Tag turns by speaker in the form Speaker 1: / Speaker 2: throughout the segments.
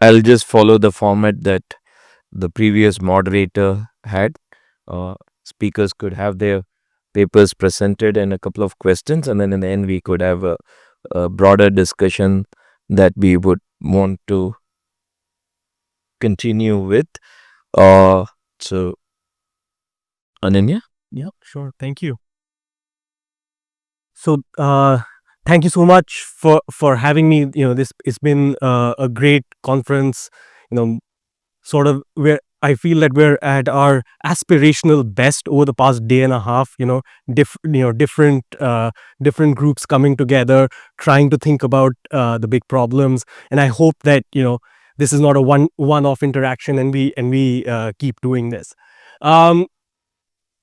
Speaker 1: I'll just follow the format that the previous moderator had. Uh, Speakers could have their papers presented and a couple of questions, and then in the end, we could have a broader discussion that we would want to continue with. So, Ananya?
Speaker 2: Yeah, sure. Thank you. So, thank you so much for having me. This it's been a great conference. You know, sort of where I feel that we're at our aspirational best over the past day and a half. Different groups coming together, trying to think about the big problems, and I hope that this is not a one-off interaction, and we keep doing this. Um,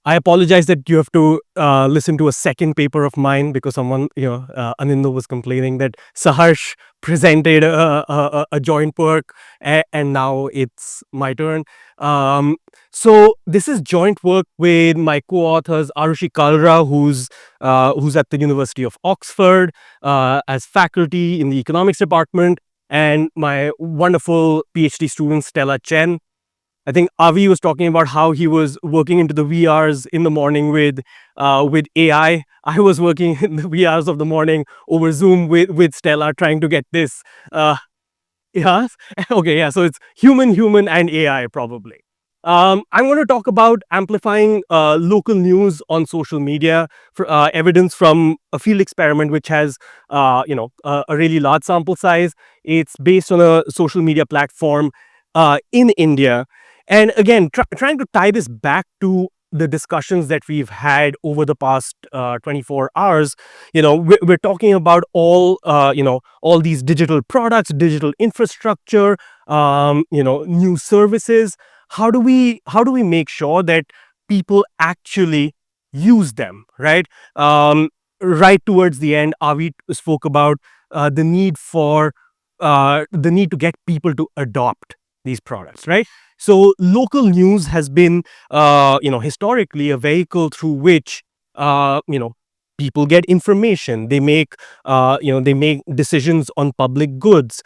Speaker 2: I apologize that you have to listen to a second paper of mine because someone, Anindo was complaining that Saharsh presented a joint work, and now it's my turn. So this is joint work with my co-authors Arushi Kalra, who's at the University of Oxford as faculty in the economics department, and my wonderful PhD student Stella Chen. I think Avi was talking about how he was working into the VRs in the morning with AI. I was working in the VRs of the morning over Zoom with Stella, trying to get this. Yeah, okay, yeah. So it's human, and AI probably. I'm going to talk about amplifying local news on social media, for evidence from a field experiment which has, a really large sample size. It's based on a social media platform in India. And again, trying to tie this back to the discussions that we've had over the past 24 hours. We're talking about all these digital products, digital infrastructure, new services. How do we make sure that people actually use them, right? Right towards the end, Avi spoke about the need to get people to adopt these products, right? So local news has been, historically a vehicle through which, people get information. They make decisions on public goods,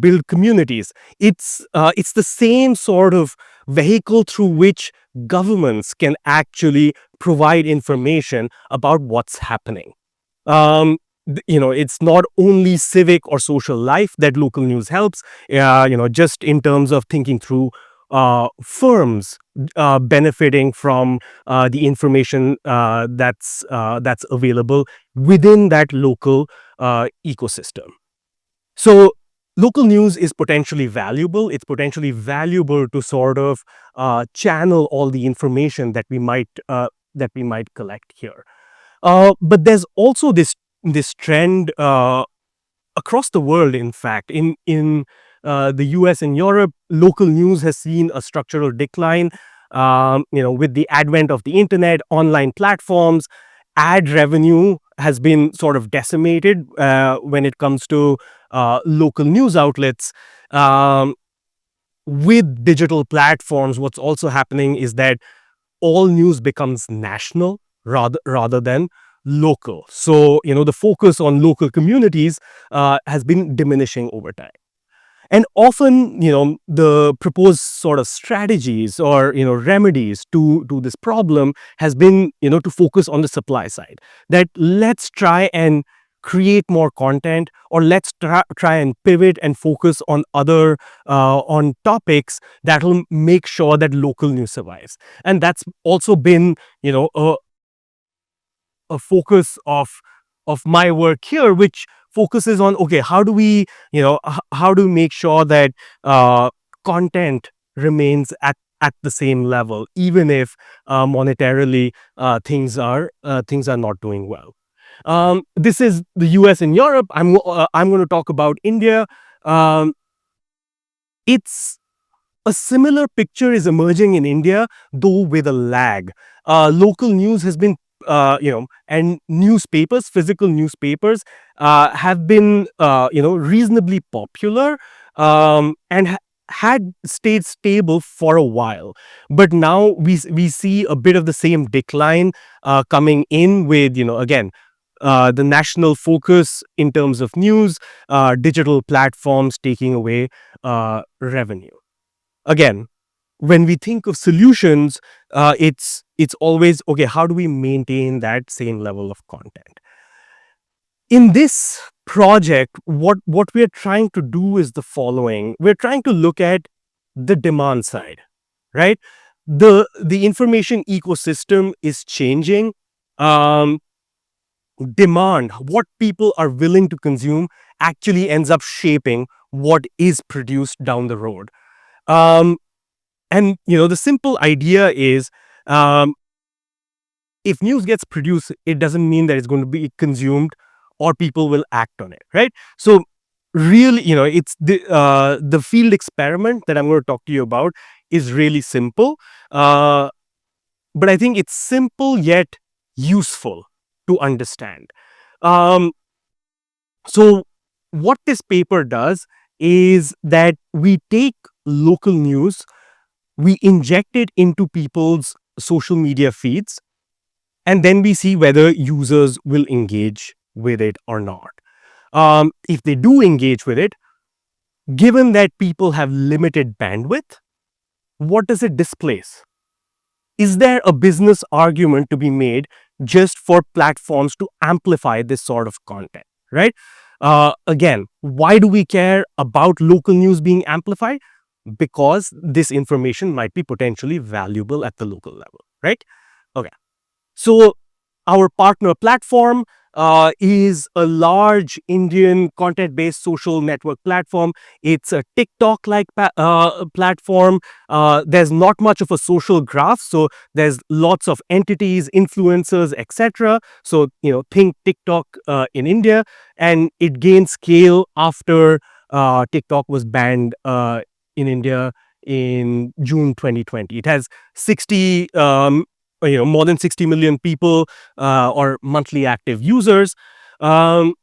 Speaker 2: build communities. It's the same sort of vehicle through which governments can actually provide information about what's happening. Um, it's not only civic or social life that local news helps, just in terms of thinking through firms benefiting from the information that's available within that local ecosystem. So local news is potentially valuable. It's potentially valuable to sort of channel all the information that we might collect here. But there's also this trend across the world. In fact, in the U.S. and Europe, local news has seen a structural decline. With the advent of the internet, online platforms, ad revenue has been sort of decimated when it comes to local news outlets. With digital platforms, what's also happening is that all news becomes national rather than local. So, the focus on local communities has been diminishing over time. And often, the proposed sort of strategies or, remedies to this problem has been, to focus on the supply side. That let's try and create more content, or let's try and pivot and focus on other on topics that will make sure that local news survives. And that's also been, a focus of my work here, which focuses on, okay, how do we, how do we make sure that content remains at the same level, even if monetarily things are not doing well. This is the US and Europe. I'm going to talk about India. Um, it's a similar picture is emerging in India, though with a lag. Local news has been, and newspapers, physical newspapers, have been, reasonably popular, and had stayed stable for a while. But now we see a bit of the same decline coming in with, again, the national focus in terms of news, digital platforms taking away revenue. Again, when we think of solutions, it's always okay. How do we maintain that same level of content? In this project, what we're trying to do is the following. We're trying to look at the demand side, right? The information ecosystem is changing. Um, Demand, what people are willing to consume, actually ends up shaping what is produced down the road. Um, and the simple idea is, um, if news gets produced, it doesn't mean that it's going to be consumed or people will act on it, right? So really, it's the field experiment that I'm going to talk to you about is really simple, but I think it's simple yet useful to understand. Um, so what this paper does is that we take local news, we inject it into people's social media feeds, and then we see whether users will engage with it or not. If they do engage with it, given that people have limited bandwidth, what does it displace? Is there a business argument to be made just for platforms to amplify this sort of content, right? Again, why do we care about local news being amplified? Because this information might be potentially valuable at the local level, right? Okay. So our partner platform is a large Indian content-based social network platform. It's a TikTok-like platform. There's not much of a social graph, so there's lots of entities, influencers, etc. So think TikTok in India, and it gained scale after TikTok was banned in India in June 2020. It has 60 more than 60 million people or monthly active users. Um,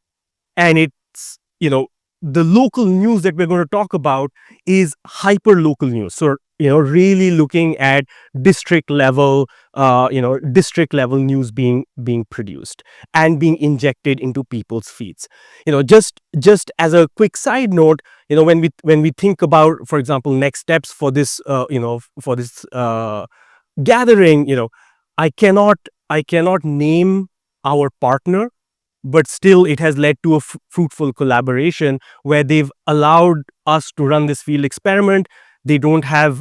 Speaker 2: and it's, the local news that we're going to talk about is hyper local news. So, really looking at district level news being produced and being injected into people's feeds. Just as a quick side note, when we think about, for example, next steps for this, gathering, I cannot name our partner, but still it has led to a fruitful collaboration where they've allowed us to run this field experiment. They don't have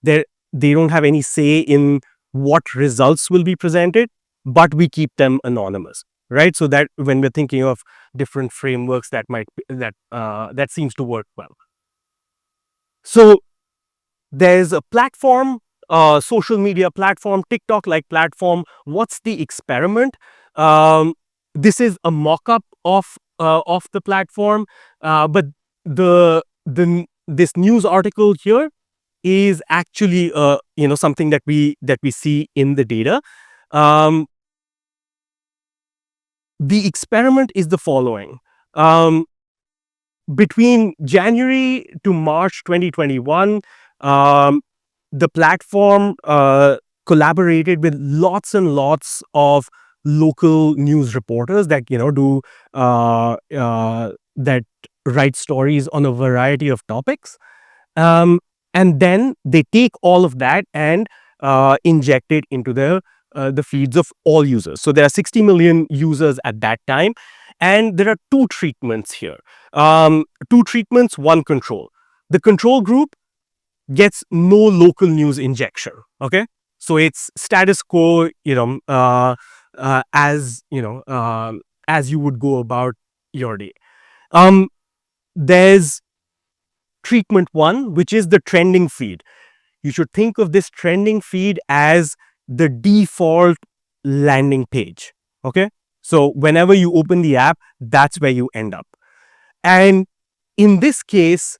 Speaker 2: they don't have any say in what results will be presented, but we keep them anonymous, right? So that when we're thinking of different frameworks, that seems to work well. So there's a platform, social media platform, TikTok like platform. What's the experiment? This is a mock-up of the platform, but this news article here is actually something that we see in the data. Um, the experiment is the following. Between January to March 2021, the platform collaborated with lots and lots of local news reporters that that write stories on a variety of topics, and then they take all of that and inject it into the feeds of all users. So there are 60 million users at that time, and there are two treatments here. Two treatments, one control. The control group gets no local news injection. Okay, so it's status quo. As you would go about your day. There's treatment one, which is the trending feed. You should think of this trending feed as the default landing page. Okay, so whenever you open the app, that's where you end up. And in this case,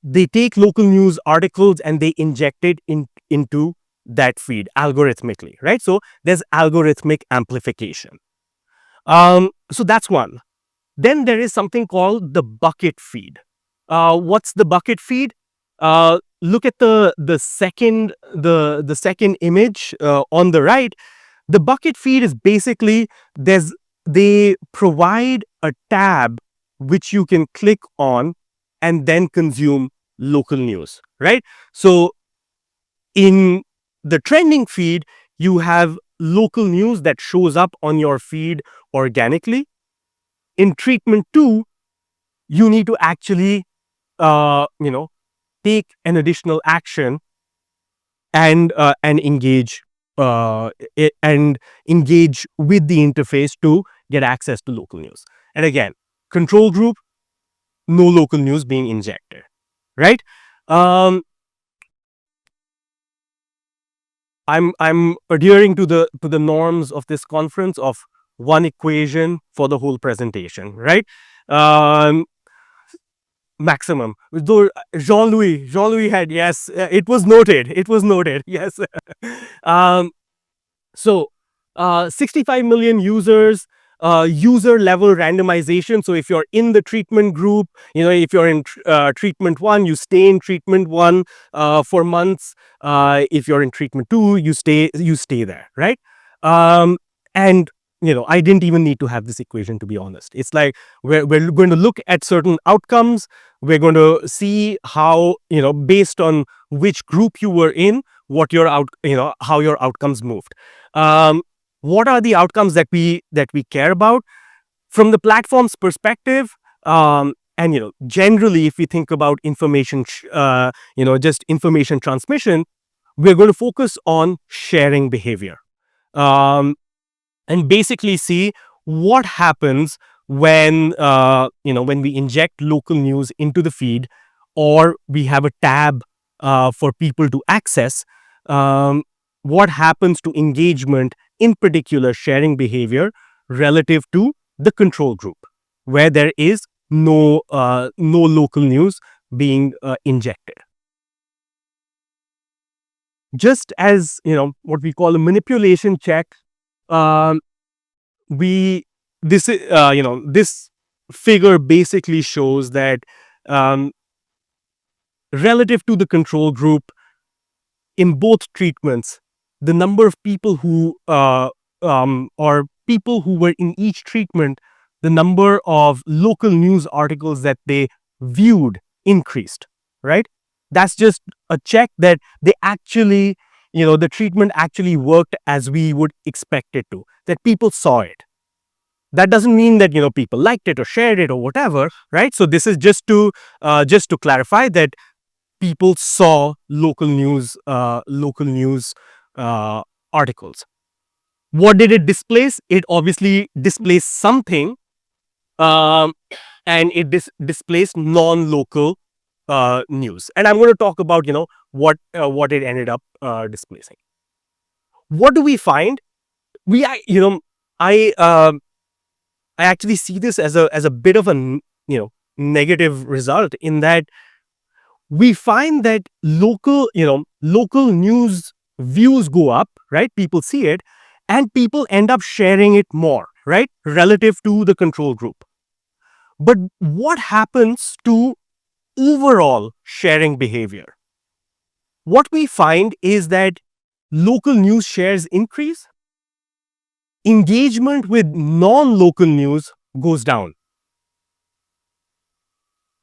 Speaker 2: they take local news articles and they inject it into that feed algorithmically, right? So there's algorithmic amplification. So that's one. Then there is something called the bucket feed. What's the bucket feed? Look at the second image on the right. The bucket feed is basically there's they provide a tab which you can click on and then consume local news, right? So in the trending feed, you have local news that shows up on your feed organically. In treatment 2, you need to actually, take an additional action and engage with the interface to get access to local news. And again, control group, no local news being injected, right? Um, I'm adhering to the norms of this conference of one equation for the whole presentation, right? Um, Maximum. Though Jean-Louis had, yes, it was noted. It was noted. Yes. um, So, 65 million users, user level randomization. So, if you're in the treatment group, if you're in treatment 1, you stay in treatment 1 for months. If you're in treatment 2, you stay there, right? And I didn't even need to have this equation, to be honest. It's like we're going to look at certain outcomes. We're going to see how, based on which group you were in, how your outcomes moved. um, what are the outcomes that we care about from the platform's perspective? And generally, if we think about just information transmission, we're going to focus on sharing behavior, um, and basically see what happens when we inject local news into the feed, or we have a tab for people to access. um, what happens to engagement, in particular sharing behavior, relative to the control group, where there is no local news being injected. Just as what we call a manipulation check, um, we this is this figure basically shows that, um, relative to the control group, in both treatments, the number of people or people who were in each treatment, the number of local news articles that they viewed increased, right? That's just a check that they actually, the treatment actually worked as we would expect it to, that people saw it. That doesn't mean that people liked it or shared it or whatever, right? So this is just to clarify that people saw local news uh, articles. What did it displace? It obviously displaced something, um, and it displaced non-local news. And I'm going to talk about what it ended up displacing. What do we find? We I you know I I actually see this as a bit of a negative result, in that we find that local news views go up, right? People see it, and people end up sharing it more, right, relative to the control group. But what happens to overall sharing behavior? What we find is that local news shares increase, engagement with non-local news goes down.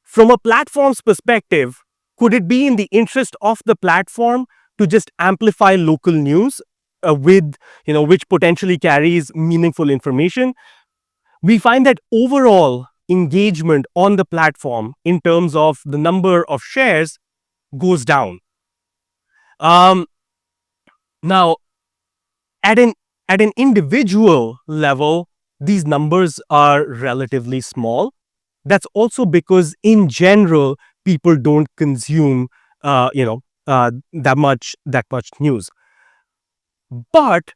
Speaker 2: From a platform's perspective, could it be in the interest of the platform to just amplify local news with, which potentially carries meaningful information? We find that overall engagement on the platform, in terms of the number of shares, goes down. Um, Now, at an individual level, these numbers are relatively small. That's also because, in general, people don't consume that much news. But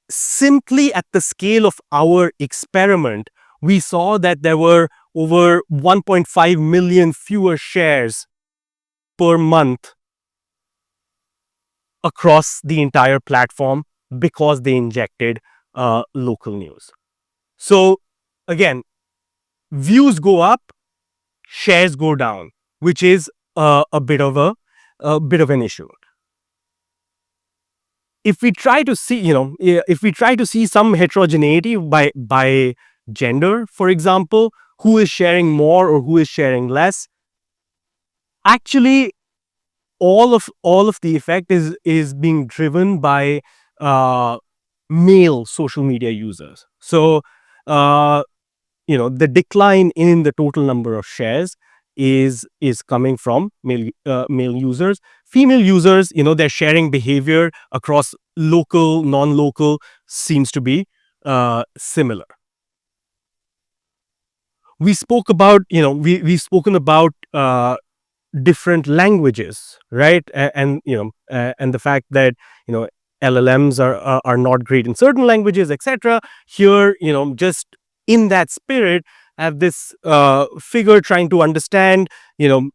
Speaker 2: simply at the scale of our experiment, we saw that there were over 1.5 million fewer shares per month across the entire platform, because they injected local news. So again, views go up, shares go down, which is a bit of an issue. if we try to see, if we try to see some heterogeneity by gender, for example, who is sharing more or who is sharing less, actually all of the effect is being driven by uh, male social media users. So uh, the decline in the total number of shares is coming from male users. Female users, their sharing behavior across local, non-local seems to be similar. We spoke about, we've spoken about different languages, right? And the fact that you know LLMs are not great in certain languages, etc. Here, just in that spirit, I have this figure trying to understand, you know,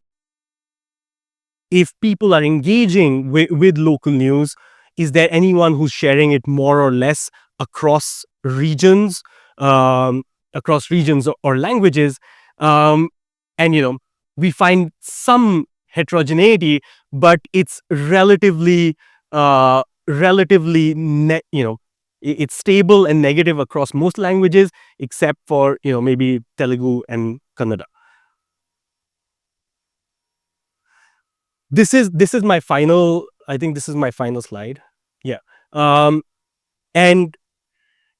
Speaker 2: if people are engaging with local news, is there anyone who's sharing it more or less across regions, um, or languages? Um, and we find some heterogeneity, but it's relatively it's stable and negative across most languages except for maybe Telugu and Kannada. This is my final, I think this is my final slide. Yeah. And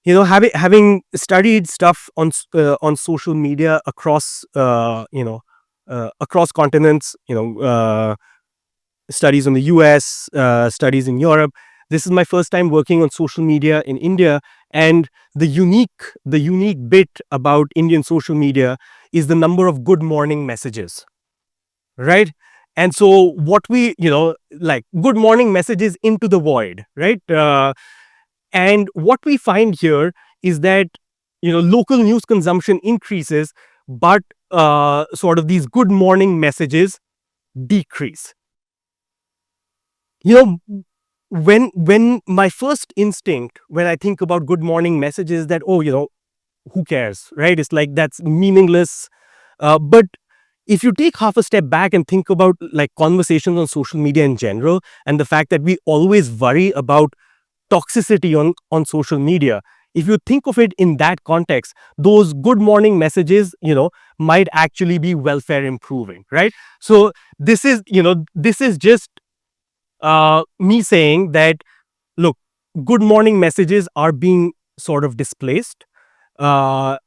Speaker 2: having studied stuff on social media across across continents, studies in the US, studies in Europe, this is my first time working on social media in India. And the unique bit about Indian social media is the number of good morning messages, right? And so what we, like good morning messages into the void, right? And what we find here is that, local news consumption increases, but sort of these good morning messages decrease. You know, when my first instinct when I think about good morning messages, that, oh, who cares, right? It's like that's meaningless. But if you take half a step back and think about like conversations on social media in general, and the fact that we always worry about toxicity on social media, if you think of it in that context, those good morning messages, might actually be welfare improving, right? So this is just me saying that, look, good morning messages are being sort of displaced uh,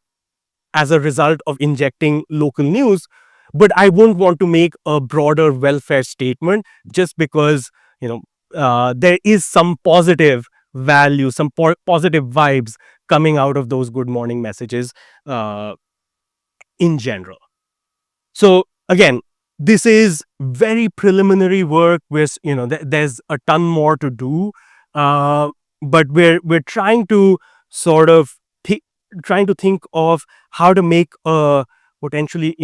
Speaker 2: as a result of injecting local news. But I won't want to make a broader welfare statement just because, there is some positive value, some positive vibes coming out of those good morning messages uh, in general. So again, this is very preliminary work where there's a ton more to do, uh, but we're trying to sort of trying to think of how to make a potentially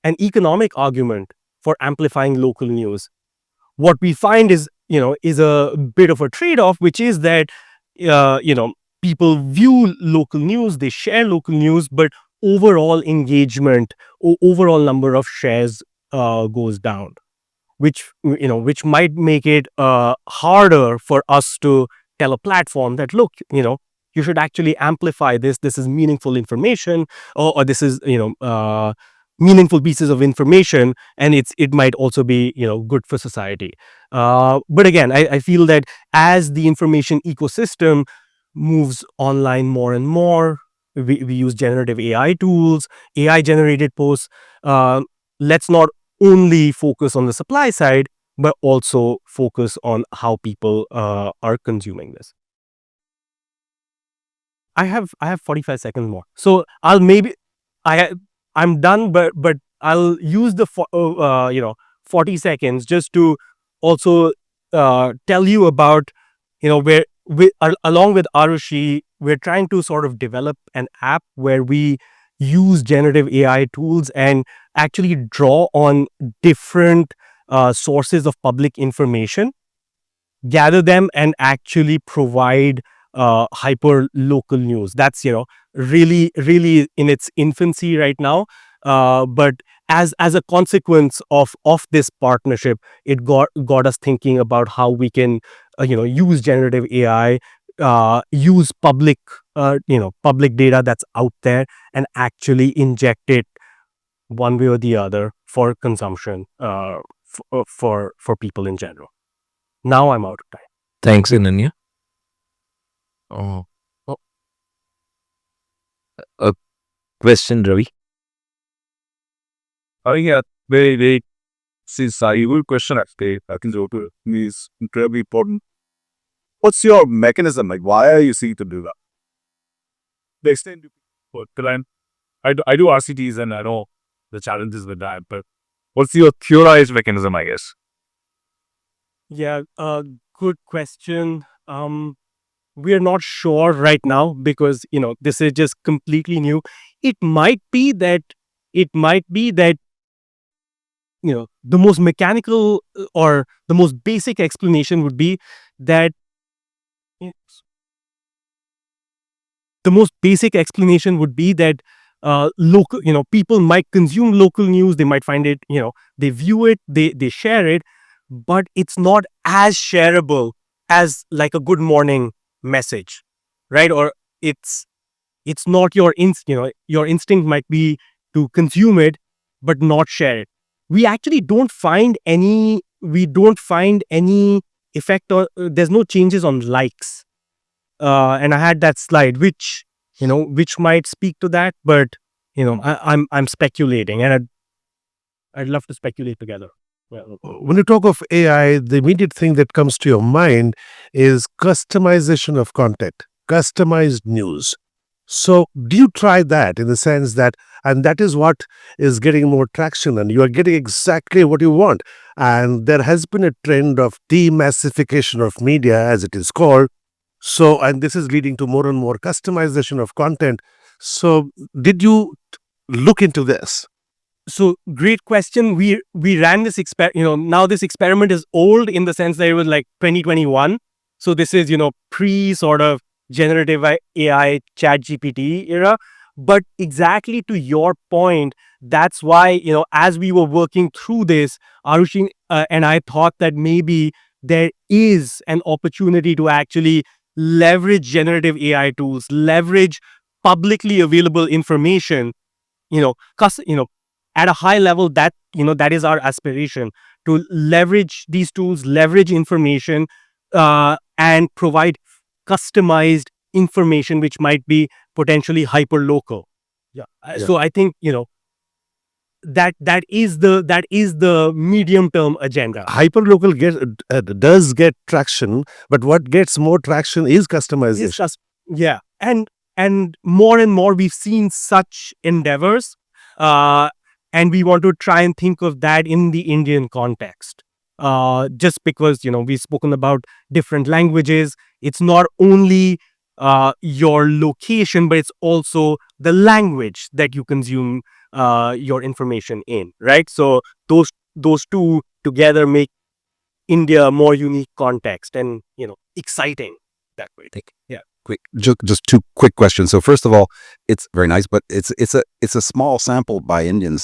Speaker 2: an economic argument for amplifying local news. What we find is a bit of a trade-off, which is that uh, you know people view local news, they share local news, but overall engagement, overall number of shares goes down, which might make it harder for us to tell a platform that, look, you should actually amplify this is meaningful information, or this is meaningful pieces of information, and it might also be good for society. But again, I feel that as the information ecosystem moves online more and more, we use generative AI tools, AI generated posts. Let's not only focus on the supply side, but also focus on how people are consuming this. I have 45 seconds more, so I'll maybe I I'm done, but I'll use the 40 seconds just to also tell you about where along with Arushi, we're trying to sort of develop an app where we use generative AI tools and actually draw on different sources of public information, gather them, and actually provide hyper local news. That's really in its infancy right now, but as a consequence of this partnership, it got us thinking about how we can use generative AI, use public data that's out there, and actually inject it one way or the other for consumption, for people in general. Now I'm out of time.
Speaker 1: Thanks, Ananya. Oh, oh, a question, Ravi.
Speaker 3: Yeah, very since good question actually. I think so is incredibly important. What's your mechanism? Like, why are you seeking to do that? The extent to because I do RCTs and I know the challenges with that, but what's your theorized mechanism, I guess?
Speaker 2: Yeah, good question. We're not sure right now because this is just completely new. It might be that the most mechanical or the most basic explanation would be that the most basic explanation would be that local people might consume local news, they might find it, they view it, they share it, but it's not as shareable as like a good morning message, right? Or it's not your instinct might be to consume it but not share it. We don't find any effect, or there's no changes on likes. And I had that slide which might speak to that, but I'm speculating, and I'd love to speculate together. Well,
Speaker 4: When you talk of AI, the immediate thing that comes to your mind is customization of content, customized news. So, do you try that in the sense that, and that is what is getting more traction, and you are getting exactly what you want? And there has been a trend of demassification of media, as it is called. So, and this is leading to more and more customization of content. So, did you look into this?
Speaker 2: so great question. We ran this now this experiment is old in the sense that it was like 2021. So this is pre sort of generative AI chat GPT era. But exactly to your point, that's why as we were working through this, Arushi and I thought that maybe there is an opportunity to actually leverage generative AI tools, leverage publicly available information, you know cus- you know at a high level, that is our aspiration, to leverage these tools, leverage information, and provide customized information which might be potentially hyper local. Yeah.
Speaker 4: Yeah.
Speaker 2: So I think that is the medium term agenda.
Speaker 4: Hyperlocal does get traction, but what gets more traction is
Speaker 2: Is
Speaker 4: customization.
Speaker 2: just Yeah, and more we've seen such endeavors, uh and we want to try and think of that in the Indian context, just because we've spoken about different languages. It's not only your location, but it's also the language that you consume your information in, right? So those two together make India a more unique context and exciting that way. Yeah.
Speaker 5: Quick, just two quick questions. So first of all, it's very nice, but it's a small sample by Indian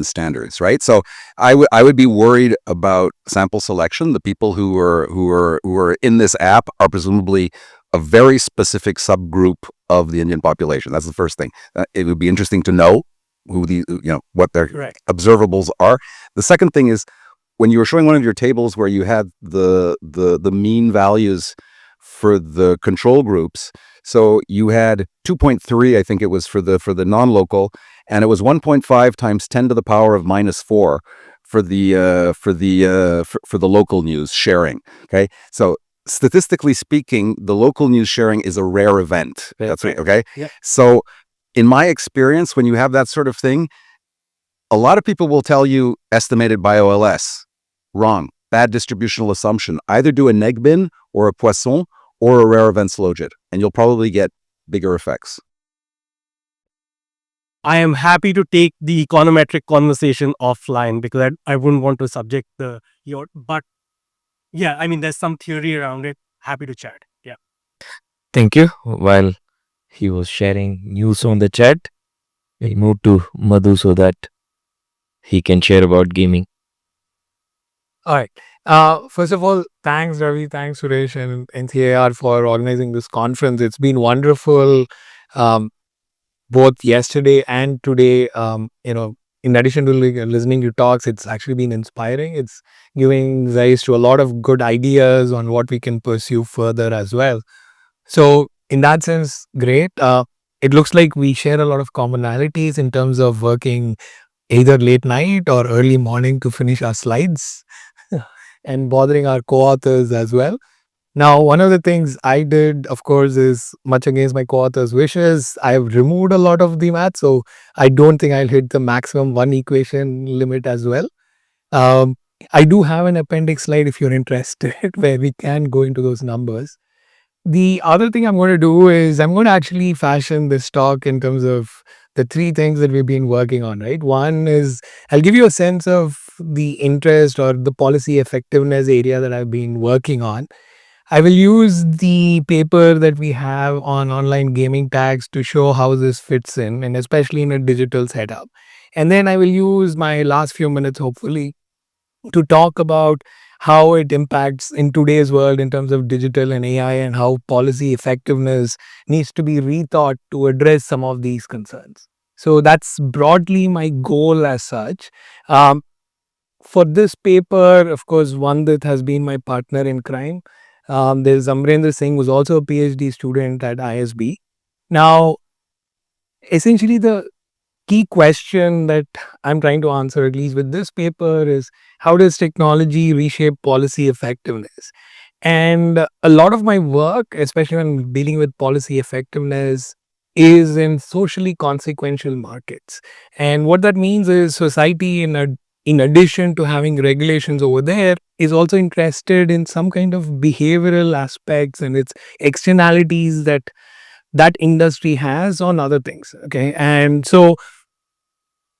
Speaker 5: standards, right? So I would be worried about sample selection. The people who are in this app are presumably a very specific subgroup of the Indian population. That's the first thing. It would be interesting to know what their
Speaker 2: Correct.
Speaker 5: observables are. The second thing is, when you were showing one of your tables where you had the mean values for the control groups, so you had 2.3, I think it was for the non-local, and it was 1.5 times 10 to the power of minus 4 for the local news sharing. Okay, so statistically speaking, the local news sharing is a rare event. That's right. Okay,
Speaker 2: Yep.
Speaker 5: so in my experience, when you have that sort of thing, a lot of people will tell you estimated by OLS. Wrong. Bad distributional assumption. Either do a Negbin or a Poisson or a rare events logit, and you'll probably get bigger effects.
Speaker 2: I am happy to take the econometric conversation offline because I wouldn't want to subject but yeah, I mean, there's some theory around it. Happy to chat. Yeah.
Speaker 1: Thank you. While he was sharing news on the chat, we moved to Madhu so that he can share about gaming.
Speaker 6: All right. First of all, thanks Ravi, thanks Suresh and NCAR for organizing this conference. It's been wonderful, um, both yesterday and today. In addition to listening to talks, it's actually been inspiring. It's giving rise to a lot of good ideas on what we can pursue further as well. So, in that sense, great. It looks like we share a lot of commonalities in terms of working either late night or early morning to finish our slides and bothering our co-authors as well. Now, one of the things I did, of course, is much against my co-authors' wishes. I've removed a lot of the math, so I don't think I'll hit the maximum one equation limit as well. Um, I do have an appendix slide if you're interested, where we can go into those numbers. The other thing I'm going to do is I'm going to actually fashion this talk in terms of the three things that we've been working on, right? One is I'll give you a sense of the interest or the policy effectiveness area that I've been working on. I will use the paper that we have on online gaming tags to show how this fits in, and especially in a digital setup. And then I will use my last few minutes, hopefully, to talk about how it impacts in today's world in terms of digital and AI, and how policy effectiveness needs to be rethought to address some of these concerns. So that's broadly my goal as such. Um, for this paper, of course, one that has been my partner in crime. There's Amrendra Singh, who's also a PhD student at ISB. Now, essentially, the key question that I'm trying to answer, at least with this paper, is how does technology reshape policy effectiveness? And a lot of my work, especially when dealing with policy effectiveness, is in socially consequential markets. And what that means is society, in addition to having regulations over there, is also interested in some kind of behavioral aspects and its externalities that that industry has on other things. Okay. And so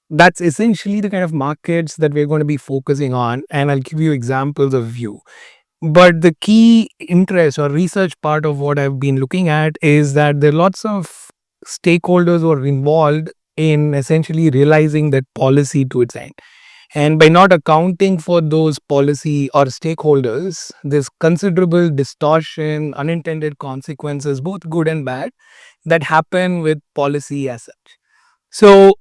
Speaker 6: that's essentially the kind of markets that we're going to be focusing on. And I'll give you examples of few. But the key interest or research part of what I've been looking at is that there are lots of stakeholders who are involved in essentially realizing that policy to its end. And by not accounting for those policy or stakeholders, there's considerable distortion, unintended consequences, both good and bad, that happen with policy as such. So,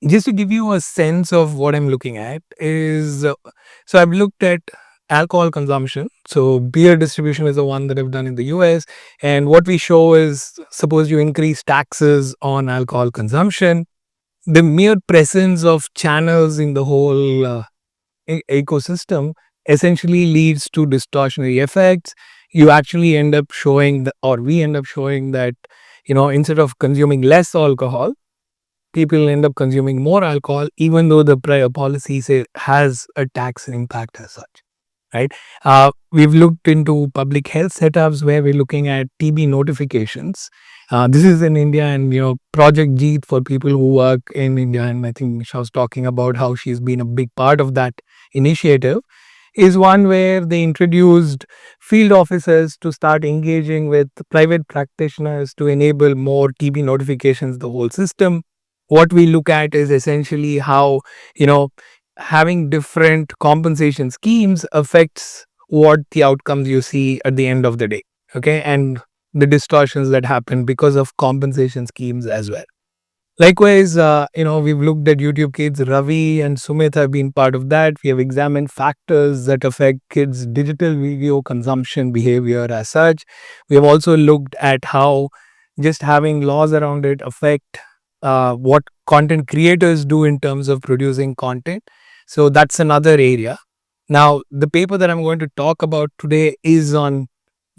Speaker 6: just to give you a sense of what I'm looking at is so I've looked at alcohol consumption. So beer distribution is the one that I've done in the US. And what we show is, suppose you increase taxes on alcohol consumption, the mere presence of channels in the whole ecosystem essentially leads to distortionary effects. You actually end up showing, or we end up showing that, instead of consuming less alcohol, people end up consuming more alcohol, even though the prior policy has a tax impact as such. Right. We've looked into public health setups where we're looking at TB notifications. This is in India, and Project Jeet for people who work in India, and I think Nisha was talking about how she's been a big part of that initiative, is one where they introduced field officers to start engaging with private practitioners to enable more TB notifications, the whole system. What we look at is essentially how, having different compensation schemes affects what the outcomes you see at the end of the day. Okay. And the distortions that happen because of compensation schemes as well. Likewise, we've looked at YouTube Kids. Ravi and Sumit have been part of that. We have examined factors that affect kids' digital video consumption behavior as such. We have also looked at how just having laws around it affect what content creators do in terms of producing content. So that's another area. Now, the paper that I'm going to talk about today is on,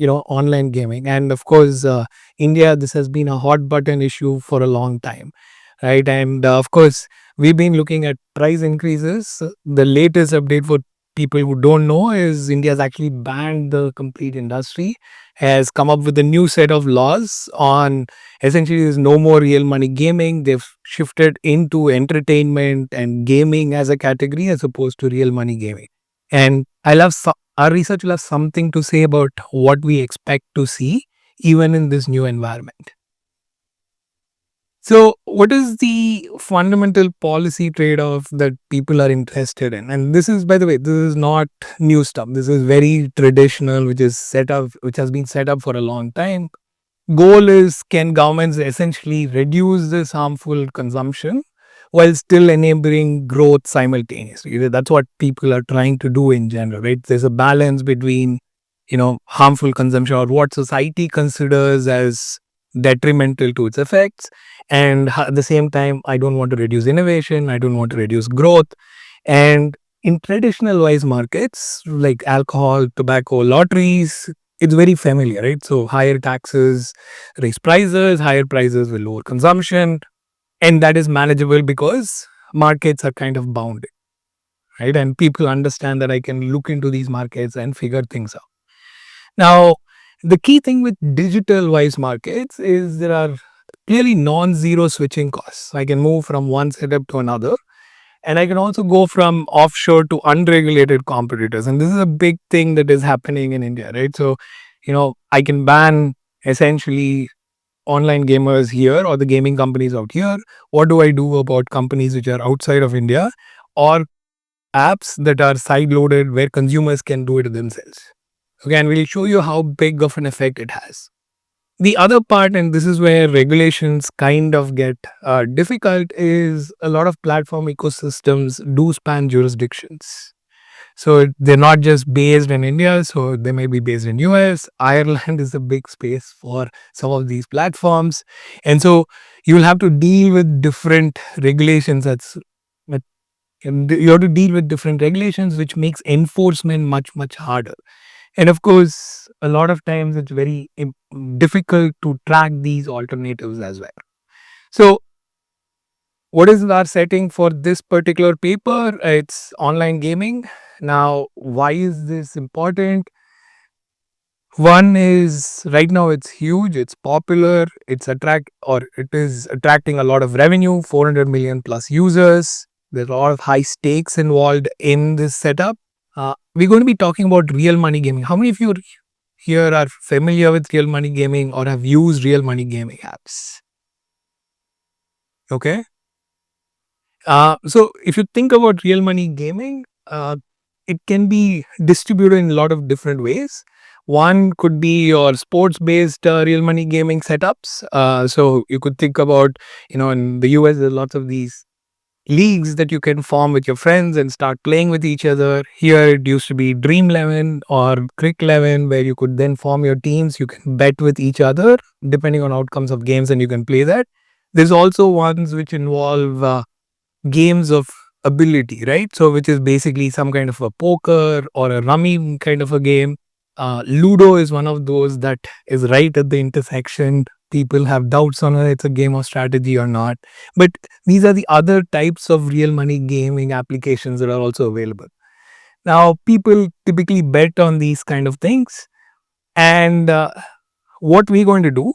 Speaker 6: online gaming. And of course, India, this has been a hot button issue for a long time, right? And of course, we've been looking at price increases. The latest update for people who don't know is India has actually banned the complete industry, has come up with a new set of laws on essentially there's no more real money gaming. They've shifted into entertainment and gaming as a category as opposed to real money gaming. And our research will have something to say about what we expect to see even in this new environment. So, what is the fundamental policy trade off that people are interested in? And this is, by the way, this is not new stuff. This is very traditional, which is set up, which has been set up for a long time. Goal is, can governments essentially reduce this harmful consumption while still enabling growth simultaneously? That's what people are trying to do in general, right? There's a balance between, harmful consumption or what society considers as detrimental to its effects, and at the same time, I don't want to reduce innovation, I don't want to reduce growth. And in traditional wise markets like alcohol, tobacco, lotteries, it's very familiar, right? So higher taxes raise prices, higher prices will lower consumption, and that is manageable because markets are kind of bounded, right? And people understand that I can look into these markets and figure things out. Now, the key thing with digital wise markets is there are clearly non-zero switching costs. I can move from one setup to another, and I can also go from offshore to unregulated competitors. And this is a big thing that is happening in India, right? So, I can ban essentially online gamers here or the gaming companies out here. What do I do about companies which are outside of India or apps that are side loaded where consumers can do it themselves? Okay, and we'll show you how big of an effect it has. The other part, and this is where regulations kind of get difficult, is a lot of platform ecosystems do span jurisdictions. So they're not just based in India, so they may be based in US. Ireland is a big space for some of these platforms. And so you will have to deal with different regulations. You have to deal with different regulations, which makes enforcement much harder. And of course, a lot of times it's very difficult to track these alternatives as well. So, what is our setting for this particular paper? It's online gaming. Now, why is this important? One is right now it's huge, it's popular, it is attracting a lot of revenue, 400 million plus users. There's a lot of high stakes involved in this setup. We're going to be talking about real money gaming. How many of you here are familiar with real money gaming or have used real money gaming apps? Okay. So if you think about real money gaming, it can be distributed in a lot of different ways. One could be your sports-based real money gaming setups. So you could think about, in the US, there's lots of these leagues that you can form with your friends and start playing with each other. Here it used to be Dream 11 or Crick 11, where you could then form your teams. You can bet with each other depending on outcomes of games, and you can play that. There's also ones which involve games of ability, right? So, which is basically some kind of a poker or a rummy kind of a game. Ludo is one of those that is right at the intersection. People have doubts on whether it's a game of strategy or not. But these are the other types of real money gaming applications that are also available. Now, people typically bet on these kind of things. And what we're going to do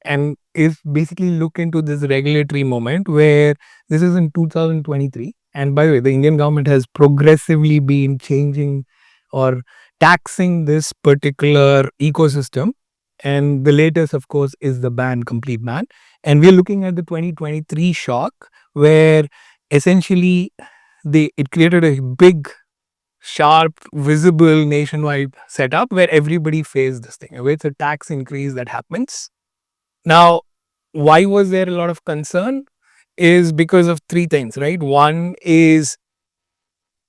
Speaker 6: and is basically look into this regulatory moment where this is in 2023. And by the way, the Indian government has progressively been changing or taxing this particular ecosystem. And the latest, of course, is the complete ban. And we're looking at the 2023 shock where essentially it created a big, sharp, visible nationwide setup where everybody faced this thing. It's a tax increase that happens. Now, why was there a lot of concern? Is because of three things, right? One is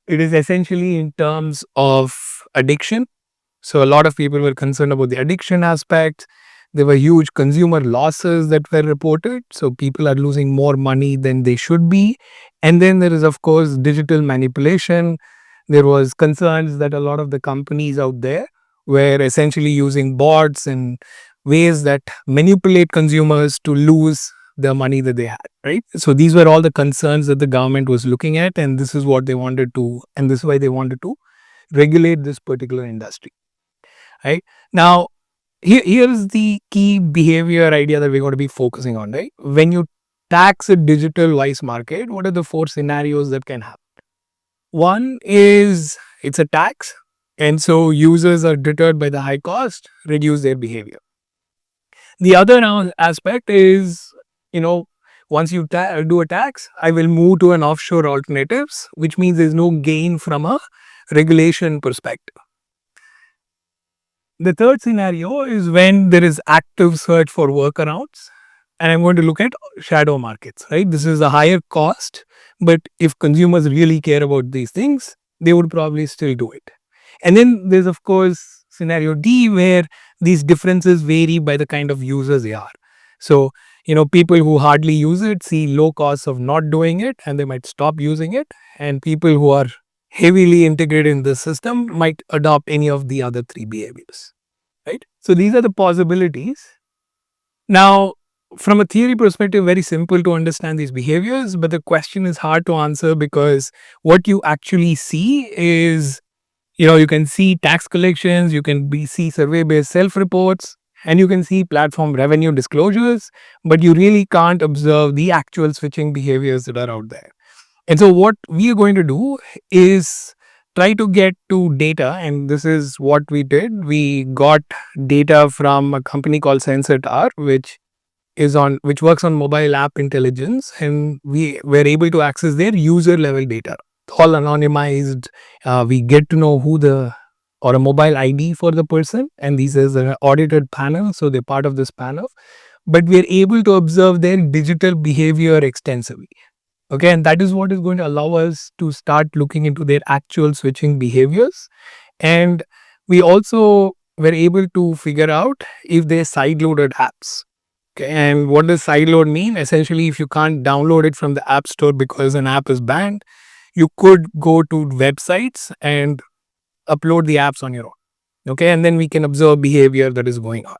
Speaker 6: it is essentially in terms of addiction. So, a lot of people were concerned about the addiction aspect. There were huge consumer losses that were reported. So, people are losing more money than they should be. And then there is, of course, digital manipulation. There was concerns that a lot of the companies out there were essentially using bots and ways that manipulate consumers to lose the money that they had, right? So these were all the concerns that the government was looking at, and this is what they wanted to, and this is why they wanted to regulate this particular industry, right? Now, here's the key behavior idea that we're going to be focusing on, right? When you tax a digital wise market, what are the four scenarios that can happen? One is it's a tax, and so users are deterred by the high cost, reduce their behavior. The other aspect is once you do a tax, I will move to an offshore alternatives, which means there's no gain from a regulation perspective. The third scenario is when there is active search for workarounds, and I'm going to look at shadow markets, right? This is a higher cost, but if consumers really care about these things, they would probably still do it. And then there's, of course, scenario D, where these differences vary by the kind of users they are. So, people who hardly use it see low costs of not doing it and they might stop using it. And people who are heavily integrated in the system might adopt any of the other three behaviors, right? So these are the possibilities. Now, from a theory perspective, very simple to understand these behaviors, but the question is hard to answer because what you actually see is, you can see tax collections, you can see survey-based self-reports, and you can see platform revenue disclosures, but you really can't observe the actual switching behaviors that are out there. And so what we are going to do is try to get to data, and this is what we did. We got data from a company called SensorTower, which works on mobile app intelligence, and we were able to access their user level data, all anonymized. We get to know or a mobile ID for the person, and this is an audited panel, so they're part of this panel. But we are able to observe their digital behavior extensively. Okay, and that is what is going to allow us to start looking into their actual switching behaviors. And we also were able to figure out if they sideloaded apps. Okay, and what does sideload mean? Essentially, if you can't download it from the app store because an app is banned, you could go to websites and upload the apps on your own. Okay, and then we can observe behavior that is going on.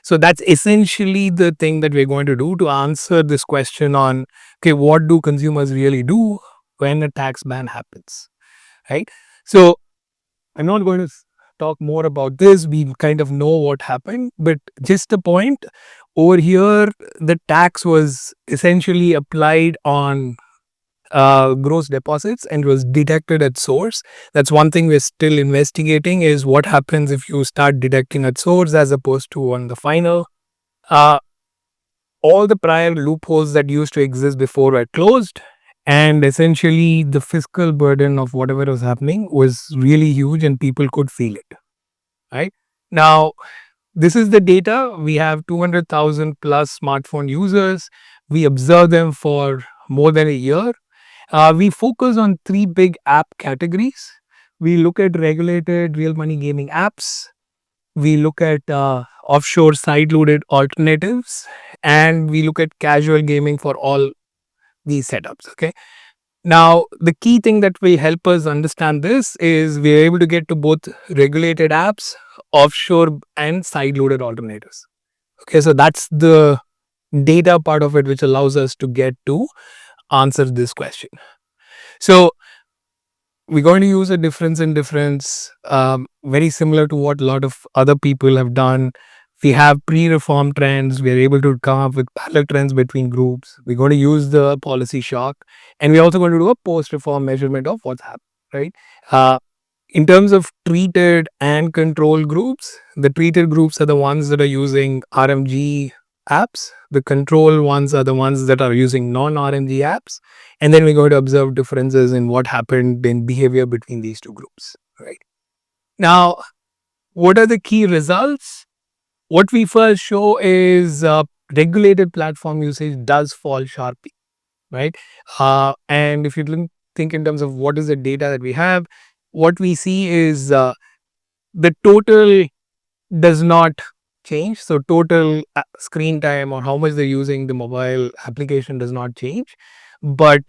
Speaker 6: So that's essentially the thing that we're going to do to answer this question on, okay, what do consumers really do when a tax ban happens, right? So I'm not going to talk more about this. We kind of know what happened, but just a point over here, the tax was essentially applied on gross deposits and was detected at source. That's one thing we're still investigating, is what happens if you start detecting at source as opposed to on the final. All the prior loopholes that used to exist before were closed, and essentially the fiscal burden of whatever was happening was really huge and people could feel it, right? Now, this is the data. We have 200,000 plus smartphone users. We observe them for more than a year. We focus on three big app categories. We look at regulated real money gaming apps. We look at offshore side-loaded alternatives, and we look at casual gaming for all these setups. Okay. Now, the key thing that will help us understand this is we are able to get to both regulated apps, offshore, and side-loaded alternatives. Okay, so that's the data part of it, which allows us to get to answer this question. So we're going to use a difference in difference, very similar to what a lot of other people have done. We have pre-reform trends. We are able to come up with parallel trends between groups. We're going to use the policy shock, and we're also going to do a post-reform measurement of what's happened, right? In terms of treated and control groups, the treated groups are the ones that are using RMG apps. The control ones are the ones that are using non-RMG apps. And then we're going to observe differences in what happened in behavior between these two groups, right? Now, what are the key results? What we first show is regulated platform usage does fall sharply, right? And if you think in terms of what is the data that we have, what we see is the total does not change. So total screen time or how much they're using the mobile application does not change, but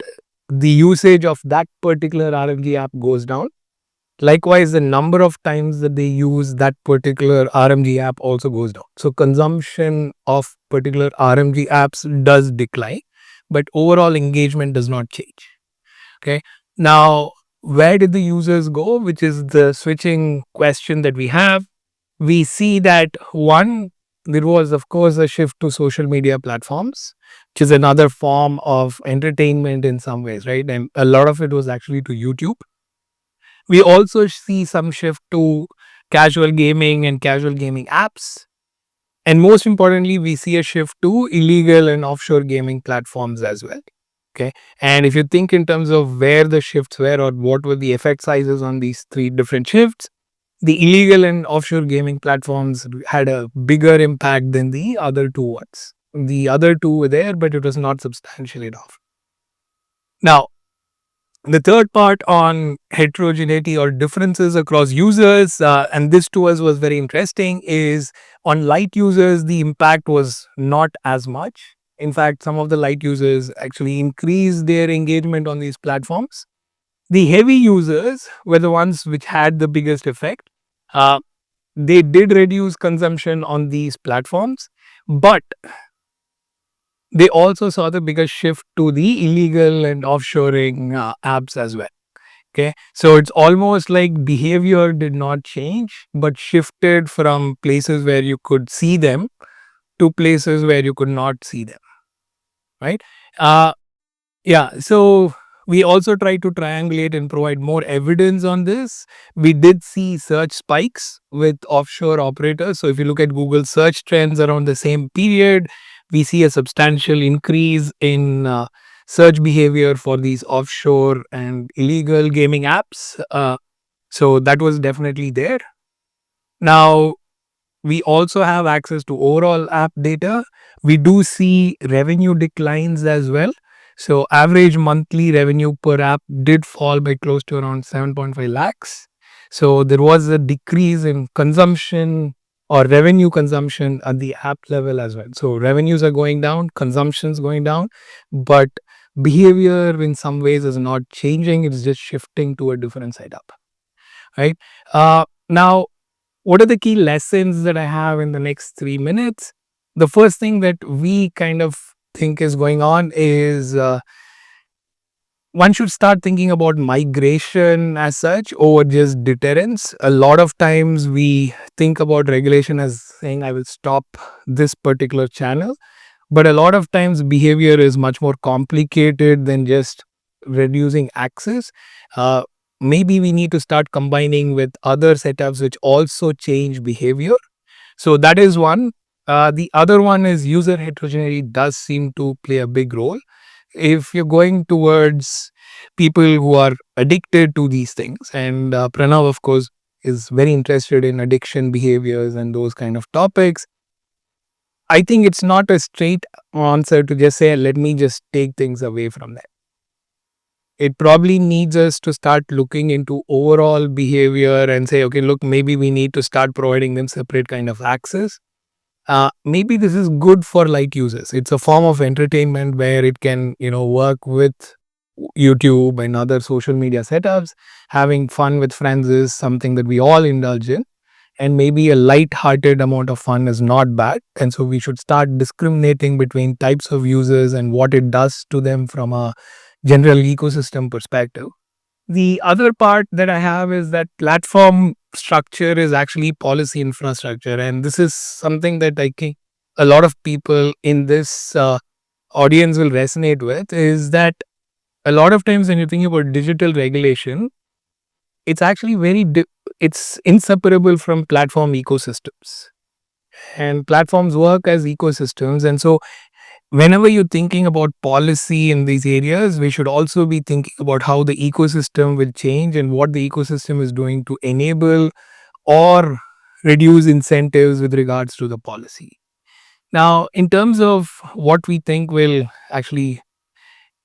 Speaker 6: the usage of that particular RMG app goes down. Likewise, the number of times that they use that particular RMG app also goes down. So consumption of particular RMG apps does decline, but overall engagement does not change. Okay. Now, where did the users go, which is the switching question that we have? We see that one, there was of course a shift to social media platforms, which is another form of entertainment in some ways, right? And a lot of it was actually to YouTube. We also see some shift to casual gaming and casual gaming apps. And most importantly, we see a shift to illegal and offshore gaming platforms as well. Okay. And if you think in terms of where the shifts were or what were the effect sizes on these three different shifts, the illegal and offshore gaming platforms had a bigger impact than the other two ones. The other two were there, but it was not substantial enough. Now, the third part on heterogeneity or differences across users, and this to us was very interesting, is on light users, the impact was not as much. In fact, some of the light users actually increased their engagement on these platforms. The heavy users were the ones which had the biggest effect. Uh, they did reduce consumption on these platforms, but they also saw the biggest shift to the illegal and offshoring apps as well. Okay, so it's almost like behavior did not change, but shifted from places where you could see them to places where you could not see them. Right? Uh, Yeah, so we also try to triangulate and provide more evidence on this. We did see search spikes with offshore operators. So if you look at Google search trends around the same period, we see a substantial increase in search behavior for these offshore and illegal gaming apps. So that was definitely there. Now, we also have access to overall app data. We do see revenue declines as well. So average monthly revenue per app did fall by close to around 7.5 lakhs. So there was a decrease in consumption or revenue consumption at the app level as well. So revenues are going down, consumption's going down, but behavior in some ways is not changing. It's just shifting to a different setup, right? Now, what are the key lessons that I have in the next 3 minutes? The first thing that we kind of think is going on is one should start thinking about migration as such over just deterrence. A lot of times we think about regulation as saying, I will stop this particular channel. But a lot of times behavior is much more complicated than just reducing access. Maybe we need to start combining with other setups which also change behavior. So that is one. The other one is user heterogeneity does seem to play a big role. If you're going towards people who are addicted to these things, and Pranav, of course, is very interested in addiction behaviors and those kind of topics, I think it's not a straight answer to just say, let me just take things away from that. It probably needs us to start looking into overall behavior and say, okay, look, maybe we need to start providing them separate kind of access. Maybe this is good for light users. It's a form of entertainment where it can, work with YouTube and other social media setups. Having fun with friends is something that we all indulge in. And maybe a light-hearted amount of fun is not bad. And so we should start discriminating between types of users and what it does to them from a general ecosystem perspective. The other part that I have is that platform structure is actually policy infrastructure. And this is something that I think a lot of people in this audience will resonate with, is that a lot of times when you're thinking about digital regulation, it's actually it's inseparable from platform ecosystems, and platforms work as ecosystems. And so whenever you're thinking about policy in these areas, we should also be thinking about how the ecosystem will change and what the ecosystem is doing to enable or reduce incentives with regards to the policy. Now, in terms of what we think will actually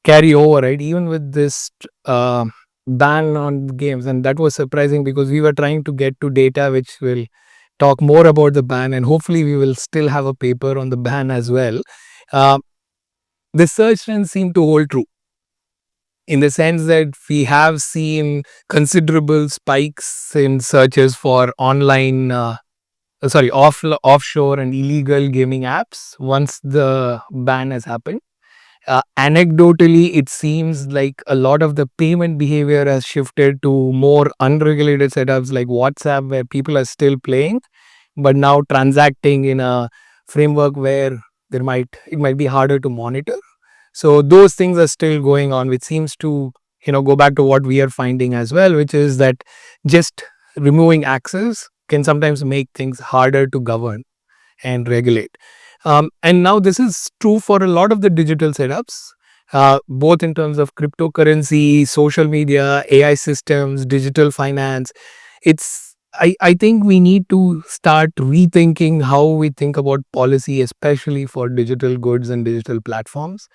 Speaker 6: carry over, right, even with this ban on games, and that was surprising because we were trying to get to data which will talk more about the ban, and hopefully we will still have a paper on the ban as well. The search trends seem to hold true in the sense that we have seen considerable spikes in searches for online offshore and illegal gaming apps once the ban has happened. Anecdotally, it seems like a lot of the payment behavior has shifted to more unregulated setups like WhatsApp, where people are still playing, but now transacting in a framework where it might be harder to monitor. So those things are still going on, which seems to go back to what we are finding as well, which is that just removing access can sometimes make things harder to govern. and regulate. And now this is true for a lot of the digital setups, both in terms of cryptocurrency, social media, AI systems, digital finance. I think we need to start rethinking how we think about policy, especially for digital goods and digital platforms.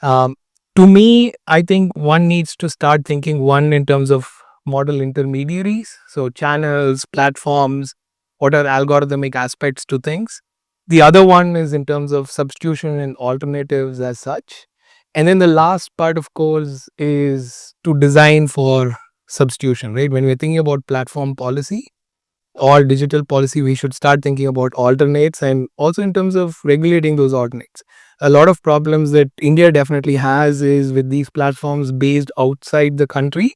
Speaker 6: Um, to me, I think one needs to start thinking one in terms of model intermediaries, so channels, platforms, what are algorithmic aspects to things. The other one is in terms of substitution and alternatives as such. And then the last part, of course, is to design for substitution, right? When we're thinking about platform policy or digital policy, we should start thinking about alternates and also in terms of regulating those alternates. A lot of problems that India definitely has is with these platforms based outside the country,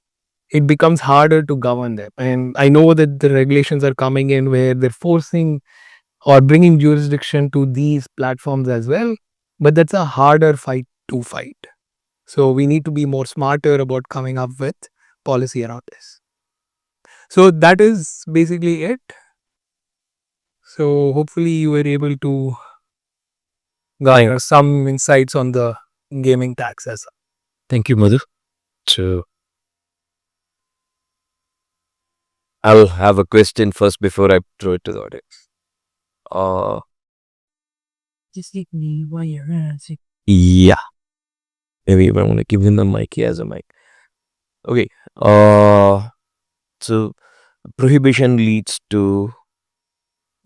Speaker 6: it becomes harder to govern them. And I know that the regulations are coming in where they're forcing or bringing jurisdiction to these platforms as well, but that's a harder fight to fight. So we need to be more smarter about coming up with policy around this. So that is basically it. So hopefully you were able to garner some insights on the gaming tax as well.
Speaker 1: Thank you, Madhu. So I'll have a question first before I throw it to the audience. Yeah. Maybe if I want to give him the mic, he has a mic. Okay. So prohibition leads to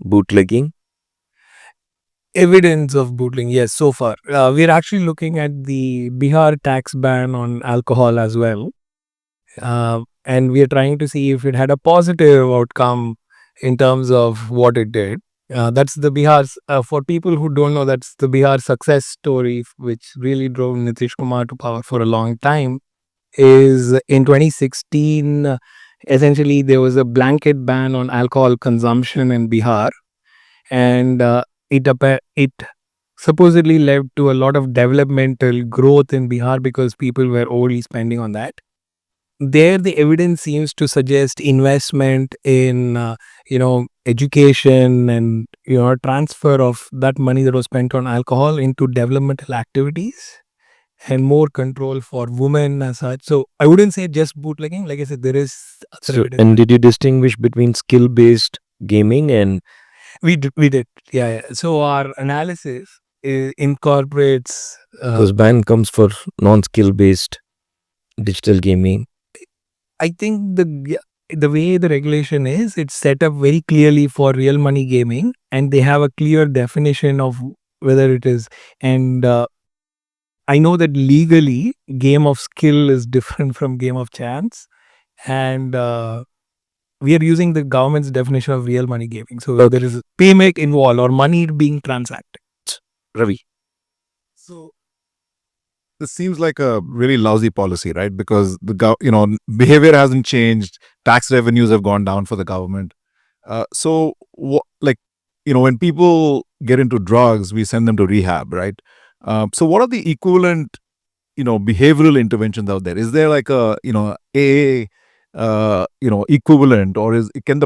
Speaker 1: bootlegging.
Speaker 6: Evidence of bootling, yes, so far. We're actually looking at the Bihar tax ban on alcohol as well. And we are trying to see if it had a positive outcome in terms of what it did. That's the Bihar, for people who don't know, that's the Bihar success story, which really drove Nitish Kumar to power for a long time. Is in 2016, essentially, there was a blanket ban on alcohol consumption in Bihar. And it supposedly led to a lot of developmental growth in Bihar because people were already spending on that. There, the evidence seems to suggest investment in education and transfer of that money that was spent on alcohol into developmental activities and more control for women as such. So I wouldn't say just bootlegging. Like I said, there is other evidence.
Speaker 1: And did you distinguish between skill-based gaming and
Speaker 6: We did. Yeah. So our analysis incorporates.
Speaker 1: because ban comes for non-skill based digital gaming?
Speaker 6: I think the way the regulation is, it's set up very clearly for real money gaming, and they have a clear definition of whether it is. And I know that legally, game of skill is different from game of chance, and we are using the government's definition of real money gaming. So there is payment involved or money being transacted.
Speaker 1: Ravi.
Speaker 3: So this seems like a really lousy policy, right? Because behavior hasn't changed, tax revenues have gone down for the government. When people get into drugs, we send them to rehab, right? So what are the equivalent, behavioral interventions out there? Is there like a, AA, equivalent, or is it in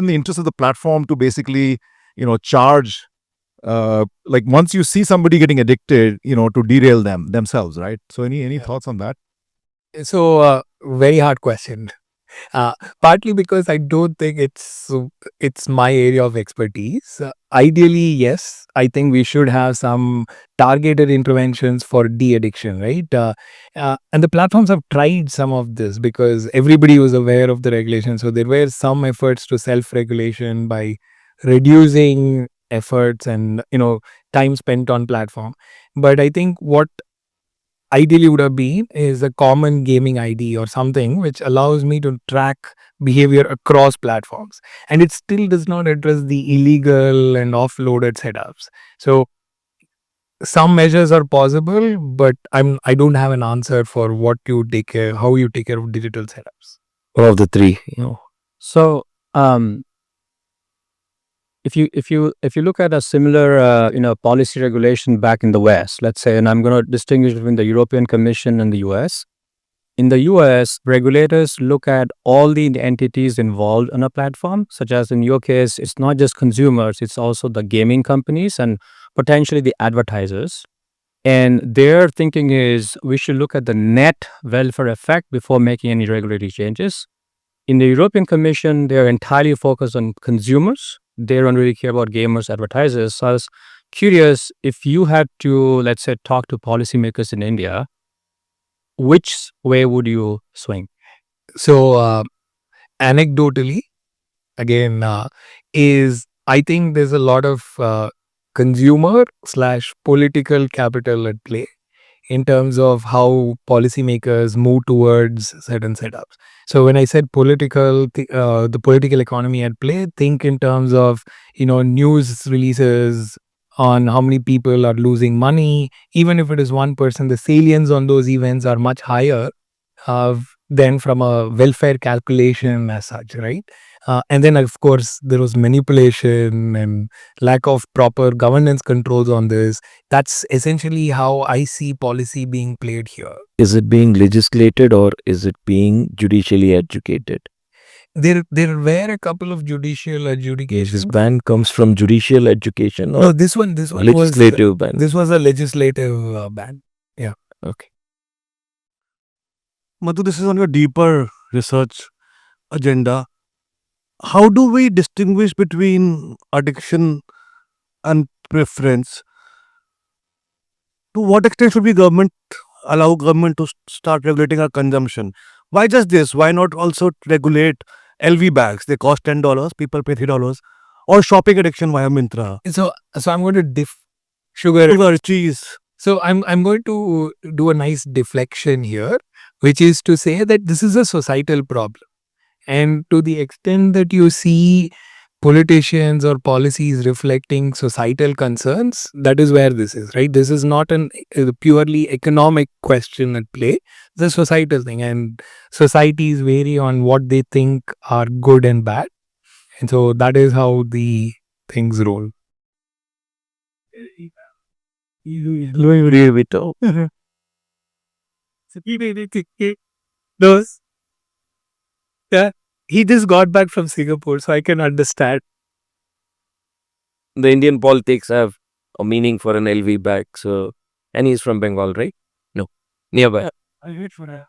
Speaker 3: the interest of the platform to basically, charge, like once you see somebody getting addicted, to derail themselves, right? So any thoughts on that?
Speaker 6: So very hard question. Partly because I don't think it's my area of expertise. Ideally, yes, I think we should have some targeted interventions for de-addiction, right? And the platforms have tried some of this because everybody was aware of the regulation. So there were some efforts to self-regulation by reducing efforts and time spent on platform. But I think what ideally would have been is a common gaming ID or something which allows me to track behavior across platforms. And it still does not address the illegal and offloaded setups. So some measures are possible, but I don't have an answer for how you take care of digital setups.
Speaker 1: One of the three,
Speaker 7: So if you look at a similar policy regulation back in the West, let's say, and I'm going to distinguish between the European Commission and the US. In the US, regulators look at all the entities involved on a platform, such as in your case, it's not just consumers, it's also the gaming companies and potentially the advertisers. And their thinking is we should look at the net welfare effect before making any regulatory changes. In the European Commission, they're entirely focused on consumers. They don't really care about gamers, advertisers. So I was curious if you had to, let's say, talk to policymakers in India, which way would you swing?
Speaker 6: So, anecdotally, again, is I think there's a lot of consumer slash political capital at play in terms of how policymakers move towards certain setups. So when I said political, the political economy at play, think in terms of news releases on how many people are losing money. Even if it is 1%, the salience on those events are much higher than from a welfare calculation as such, right? And then, of course, there was manipulation and lack of proper governance controls on this. That's essentially how I see policy being played here.
Speaker 1: Is it being legislated or is it being judicially educated?
Speaker 6: There were a couple of judicial
Speaker 1: This
Speaker 6: adjudications.
Speaker 1: ban comes from judicial education or
Speaker 6: No, this one was
Speaker 1: legislative ban?
Speaker 6: this was a legislative ban.
Speaker 1: Okay.
Speaker 4: Madhu, this is on your deeper research agenda. How do we distinguish between addiction and preference? To what extent should we allow government to start regulating our consumption? Why just this? Why not also regulate LV bags? They cost $10, people pay $3. Or shopping addiction via Myntra.
Speaker 6: So I'm going to sugar.
Speaker 4: Sugar, cheese.
Speaker 6: So I'm going to do a nice deflection here, which is to say that this is a societal problem. And to the extent that you see politicians or policies reflecting societal concerns, that is where this is, right? This is not a purely economic question at play. It's a societal thing, and societies vary on what they think are good and bad. And so that is how the things roll. Those, yeah, he just got back from Singapore, so I can understand.
Speaker 1: The Indian politics have a meaning for an LV bag. So, and he's from Bengal, right? No, nearby.
Speaker 6: I wait for that.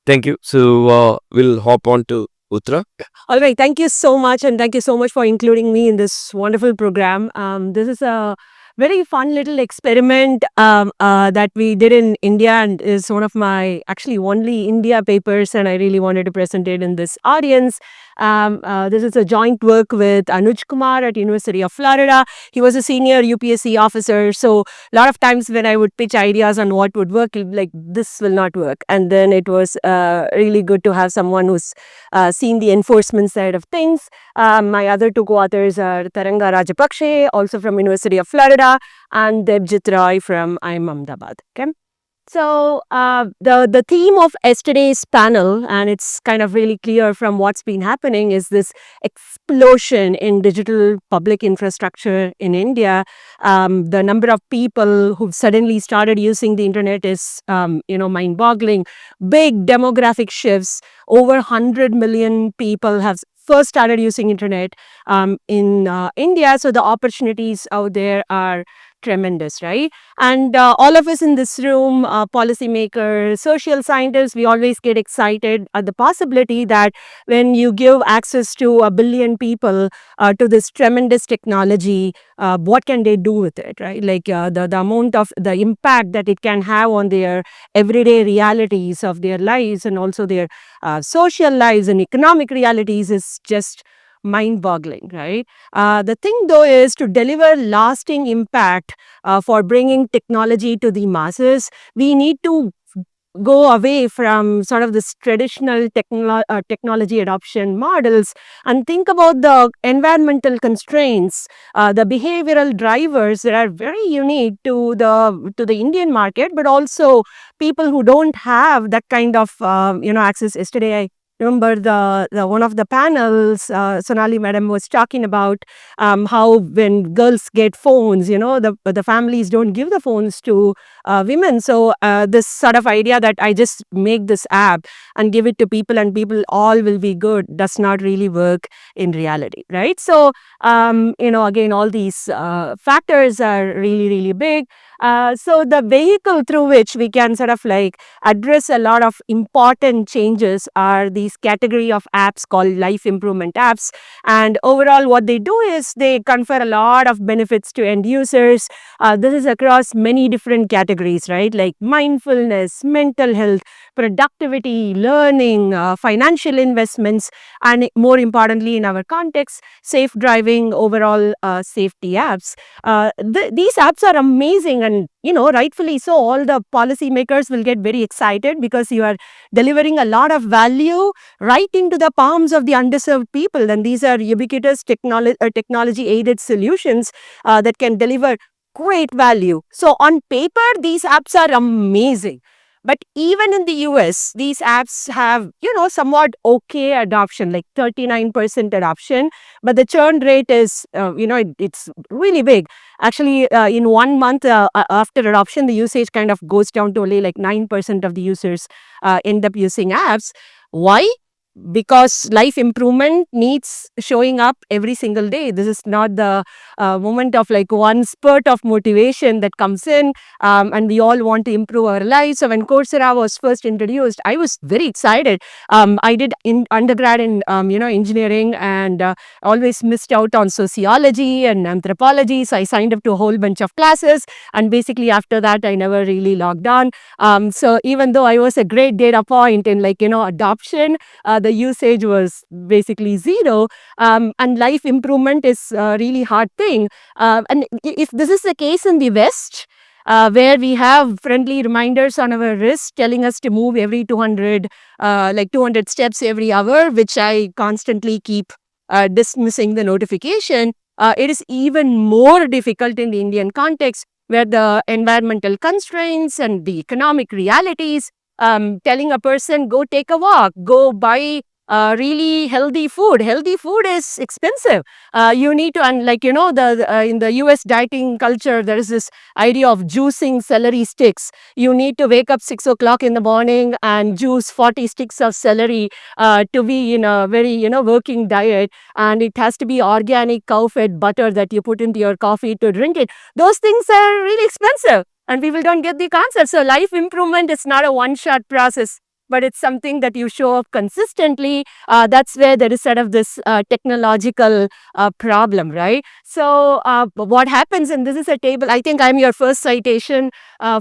Speaker 1: Thank you. So we'll hop on to Uttara.
Speaker 8: All right. Thank you so much. And thank you so much for including me in this wonderful program. This is a very fun little experiment that we did in India and is one of my actually only India papers. And I really wanted to present it in this audience. This is a joint work with Anuj Kumar at University of Florida. He was a senior UPSC officer. So a lot of times when I would pitch ideas on what would work, like this will not work. And then it was really good to have someone who's seen the enforcement side of things. My other two co-authors are Taranga Rajapakse, also from University of Florida, and Debjit Roy from IIM Ahmedabad. Okay. So the theme of yesterday's panel, and it's kind of really clear from what's been happening, is this explosion in digital public infrastructure in India. The number of people who've suddenly started using the internet is, mind-boggling. Big demographic shifts. Over 100 million people have first started using internet in India. So the opportunities out there are tremendous, right? And all of us in this room, policymakers, social scientists, we always get excited at the possibility that when you give access to 1 billion people to this tremendous technology, what can they do with it, right? Like the amount of the impact that it can have on their everyday realities of their lives and also their social lives and economic realities is just mind-boggling, right? The thing though is to deliver lasting impact for bringing technology to the masses, we need to go away from sort of this traditional technology adoption models and think about the environmental constraints, the behavioral drivers that are very unique to the Indian market, but also people who don't have that kind of access. Yesterday remember the one of the panels, Sonali madam was talking about how when girls get phones, the families don't give the phones to women. So this sort of idea that I just make this app and give it to people and people all will be good does not really work in reality, right? So again, all these factors are really, really big. So the vehicle through which we can sort of like address a lot of important changes are these category of apps called life improvement apps. And overall, what they do is they confer a lot of benefits to end users. This is across many different categories, right? Like mindfulness, mental health, productivity, learning, financial investments, and more importantly, in our context, safe driving, overall safety apps. These apps are amazing, and rightfully so. All the policymakers will get very excited because you are delivering a lot of value right into the palms of the underserved people. And these are ubiquitous technology aided solutions that can deliver great value. So on paper, these apps are amazing. But even in the US, these apps have, somewhat okay adoption, like 39% adoption. But the churn rate is, it's really big. Actually, in 1 month after adoption, the usage kind of goes down to only like 9% of the users end up using apps. Why? Because life improvement needs showing up every single day. This is not the moment of like one spurt of motivation that comes in, and we all want to improve our lives. So when Coursera was first introduced, I was very excited. I did undergrad in engineering, and always missed out on sociology and anthropology. So I signed up to a whole bunch of classes, and basically after that, I never really logged on. So even though I was a great data point in adoption, the usage was basically zero. And life improvement is a really hard thing. And if this is the case in the West, where we have friendly reminders on our wrist telling us to move every 200 steps every hour, which I constantly keep dismissing the notification. It is even more difficult in the Indian context, where the environmental constraints and the economic realities, telling a person, go take a walk, go buy really healthy food. Healthy food is expensive. You need to, in the US dieting culture, there is this idea of juicing celery sticks. You need to wake up 6 o'clock in the morning and juice 40 sticks of celery to be in a very, working diet. And it has to be organic cow-fed butter that you put into your coffee to drink it. Those things are really expensive, and people don't get the concept. So life improvement is not a one-shot process, but it's something that you show up consistently. That's where there is sort of this technological problem, right? So what happens, and this is a table, I think I'm your first citation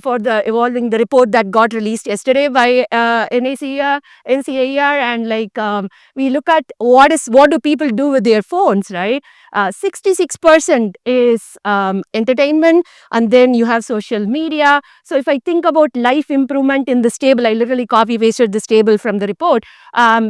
Speaker 8: for the evolving the report that got released yesterday by NCAR, and we look at what do people do with their phones, right? 66% is entertainment, and then you have social media. So if I think about life improvement in this table, I literally copy pasted this table from the report.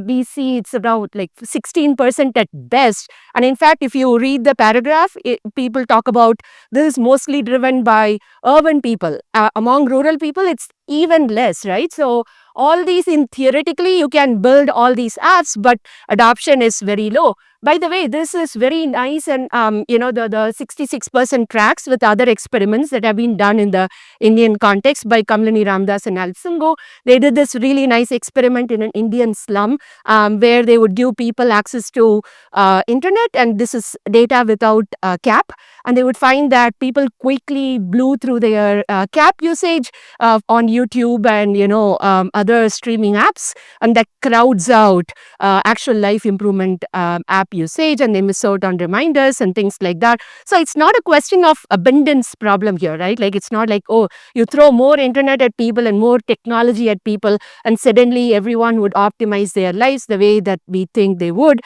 Speaker 8: We see it's about like 16% at best. And in fact, if you read the paragraph, people talk about this is mostly driven by urban people. Among rural people, it's even less, right? So all these, in theoretically, you can build all these apps, but adoption is very low. By the way, this is very nice, and the 66% tracks with other experiments that have been done in the Indian context by Kamlini Ramdas and Alsungo. They did this really nice experiment in an Indian slum, where they would give people access to internet, and this is data without cap, and they would find that people quickly blew through their cap usage on YouTube and other streaming apps, and that crowds out actual life improvement app usage, and they miss out on reminders and things like that. So it's not a question of abundance problem here, right? Like it's not like, oh, you throw more internet at people and more technology at people, and suddenly everyone would optimize their lives the way that we think they would.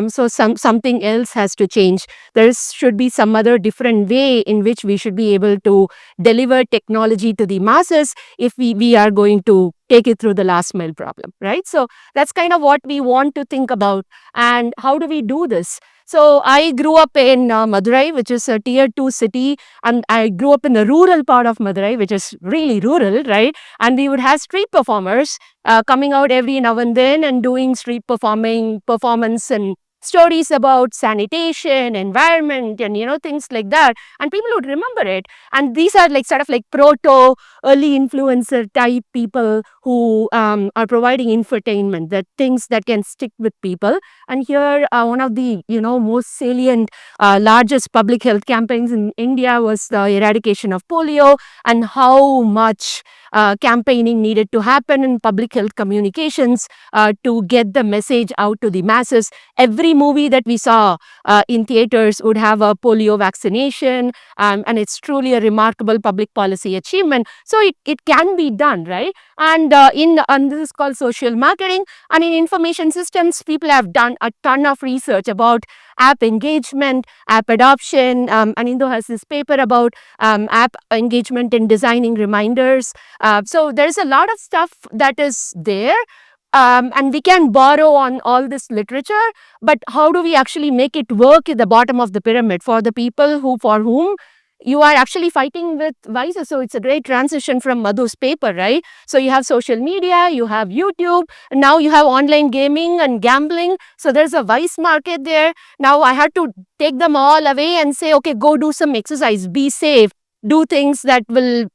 Speaker 8: So something else has to change. There should be some other different way in which we should be able to deliver technology to the masses. If we are going to take it through the last mile problem, right? So that's kind of what we want to think about. And how do we do this? So I grew up in Madurai, which is a tier 2 city, and I grew up in the rural part of Madurai, which is really rural, right? And we would have street performers coming out every now and then and doing street performance and stories about sanitation, environment, and things like that. And people would remember it. And these are like sort of like proto early influencer type people who are providing infotainment, the things that can stick with people. And here, one of the most salient, largest public health campaigns in India was the eradication of polio, and how much campaigning needed to happen in public health communications to get the message out to the masses. Every movie that we saw in theaters would have a polio vaccination, and it's truly a remarkable public policy achievement. So it can be done, right? And this is called social marketing. And in information systems, people have done a ton of research about app engagement, app adoption. Anindo has this paper about app engagement in designing reminders. So there's a lot of stuff that is there. And we can borrow on all this literature, but how do we actually make it work at the bottom of the pyramid for the people for whom you are actually fighting with vices? So it's a great transition from Madhu's paper, right? So you have social media, you have YouTube, and now you have online gaming and gambling. So there's a vice market there. Now I had to take them all away and say, okay, go do some exercise, be safe, do things that will,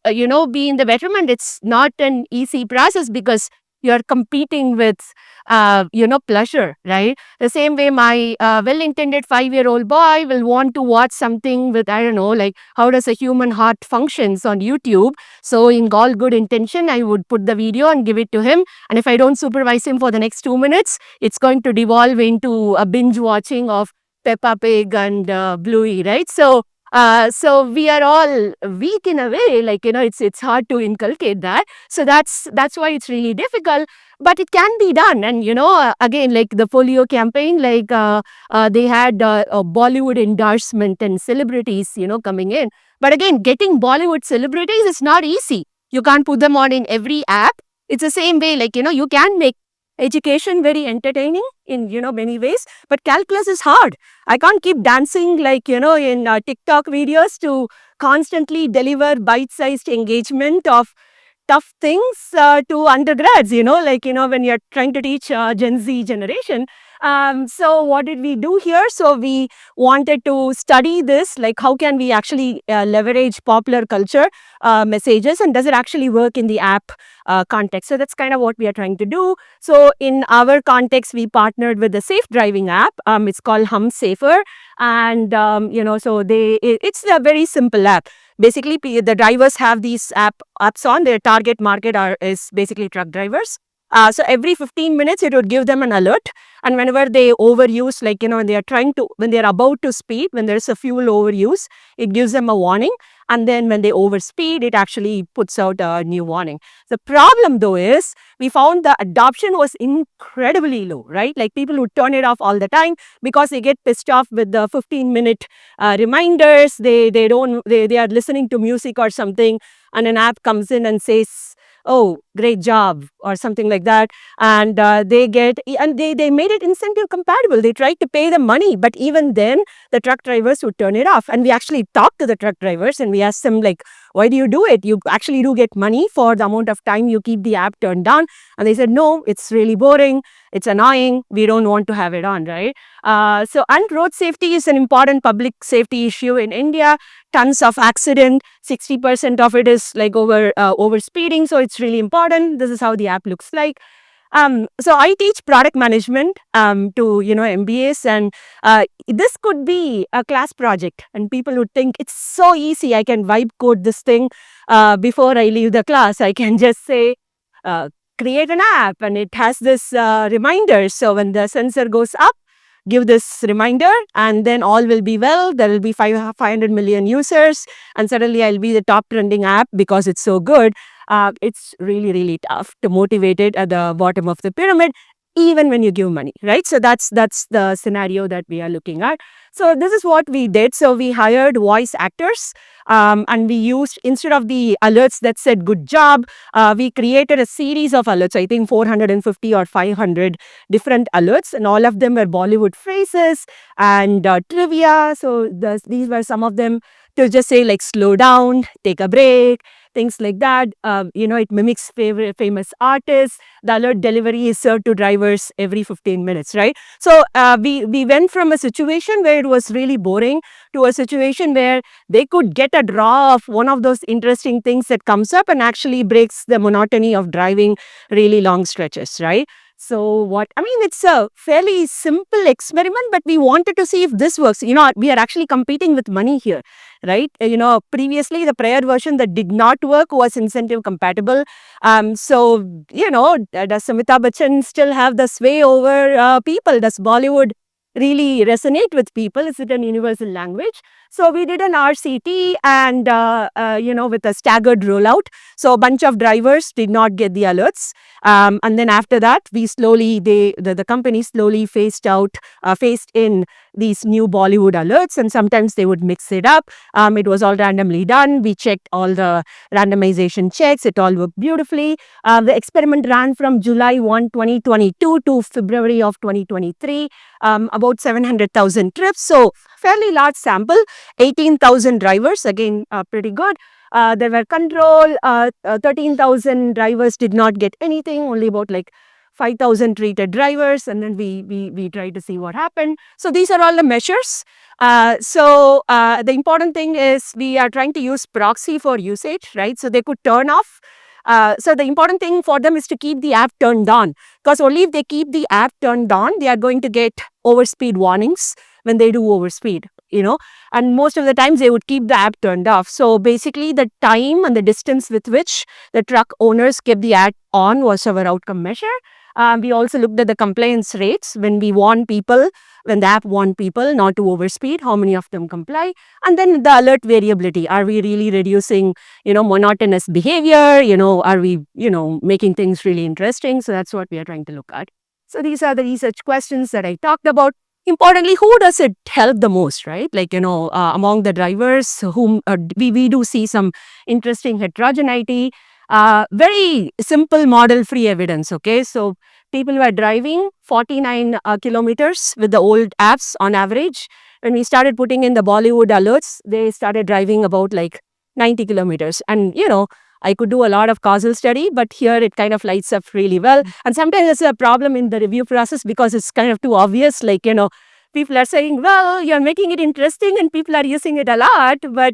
Speaker 8: be in the betterment. It's not an easy process because you're competing with, pleasure, right? The same way my well-intended 5-year-old boy will want to watch something with, I don't know, like how does a human heart functions on YouTube. So in all good intention, I would put the video and give it to him. And if I don't supervise him for the next 2 minutes, it's going to devolve into a binge watching of Peppa Pig and Bluey, right? So we are all weak in a way, like, it's hard to inculcate that. So that's why it's really difficult, but it can be done. And, again, like the polio campaign, like they had a Bollywood endorsement and celebrities, coming in. But again, getting Bollywood celebrities is not easy. You can't put them on in every app. It's the same way, like, you can make education very entertaining in, many ways, but calculus is hard. I can't keep dancing like, in TikTok videos to constantly deliver bite-sized engagement of tough things to undergrads, when you're trying to teach Gen Z generation. So what did we do here? So we wanted to study this, like how can we actually leverage popular culture messages, and does it actually work in the app context? So that's kind of what we are trying to do. So in our context, we partnered with the safe driving app. It's called Hum Safer. And, so it's a very simple app. Basically, the drivers have these apps on. Their target market is basically truck drivers. So every 15 minutes, it would give them an alert. And whenever they overuse, like, when they're about to speed, when there's a fuel overuse, it gives them a warning. And then when they overspeed, it actually puts out a new warning. The problem, though, is we found the adoption was incredibly low, right? Like people would turn it off all the time because they get pissed off with the 15-minute reminders. They are listening to music or something, and an app comes in and says, oh, great job, or something like that. And they made it incentive compatible. They tried to pay them money, but even then the truck drivers would turn it off. And we actually talked to the truck drivers and we asked them, like, why do you do it? You actually do get money for the amount of time you keep the app turned on. And they said, no, it's really boring. It's annoying. We don't want to have it on, right? And road safety is an important public safety issue in India. Tons of accident, 60% of it is like over speeding. So it's really important. This is how the app looks like. So I teach product management to MBAs, and this could be a class project, and people would think it's so easy. I can vibe code this thing before I leave the class. I can just say create an app, and it has this reminder. So when the sensor goes up, give this reminder, and then all will be well. There will be 500 million users, and suddenly I'll be the top trending app because it's so good. It's really, really tough to motivate it at the bottom of the pyramid. even when you give money, right? So that's the scenario that we are looking at. So this is what we did. So we hired voice actors, and we used, instead of the alerts that said good job, we created a series of alerts, I think 450 or 500 different alerts, and all of them were Bollywood phrases and trivia. So these were some of them, to just say like slow down, take a break, things like that. It mimics famous artists. The alert delivery is served to drivers every 15 minutes, right? So we went from a situation where it was really boring to a situation where they could get a draw of one of those interesting things that comes up and actually breaks the monotony of driving really long stretches, right? So it's a fairly simple experiment, but we wanted to see if this works. We are actually competing with money here, right? Previously the prior version that did not work was incentive compatible. So, does Amitabh Bachchan still have the sway over people? Does Bollywood really resonate with people? Is it an universal language? So we did an RCT and, with a staggered rollout. So a bunch of drivers did not get the alerts. And then after that, the company slowly phased in these new Bollywood alerts, and sometimes they would mix it up. It was all randomly done. We checked all the randomization checks. It all worked beautifully. The experiment ran from July 1, 2022 to February of 2023, about 700,000 trips. So fairly large sample, 18,000 drivers, again, pretty good. There were 13,000 drivers did not get anything, only about like 5,000 treated drivers, and then we tried to see what happened. So these are all the measures. The important thing is we are trying to use proxy for usage, right? So they could turn off. So the important thing for them is to keep the app turned on, because only if they keep the app turned on, they are going to get overspeed warnings when they do overspeed, and most of the times they would keep the app turned off. So basically the time and the distance with which the truck owners kept the app on was our outcome measure. We also looked at the compliance rates when the app warned people not to overspeed, how many of them comply, and then the alert variability. Are we really reducing, monotonous behavior? Are we, making things really interesting? So that's what we are trying to look at. So these are the research questions that I talked about. Importantly, who does it help the most, right? Like, among the drivers whom we do see some interesting heterogeneity. Very simple model-free evidence, okay? So people were driving 49 kilometers with the old apps on average. When we started putting in the Bollywood alerts, they started driving about like 90 kilometers. And, I could do a lot of causal study, but here it kind of lights up really well. And sometimes there's a problem in the review process because it's kind of too obvious. Like, people are saying, well, you're making it interesting and people are using it a lot, but,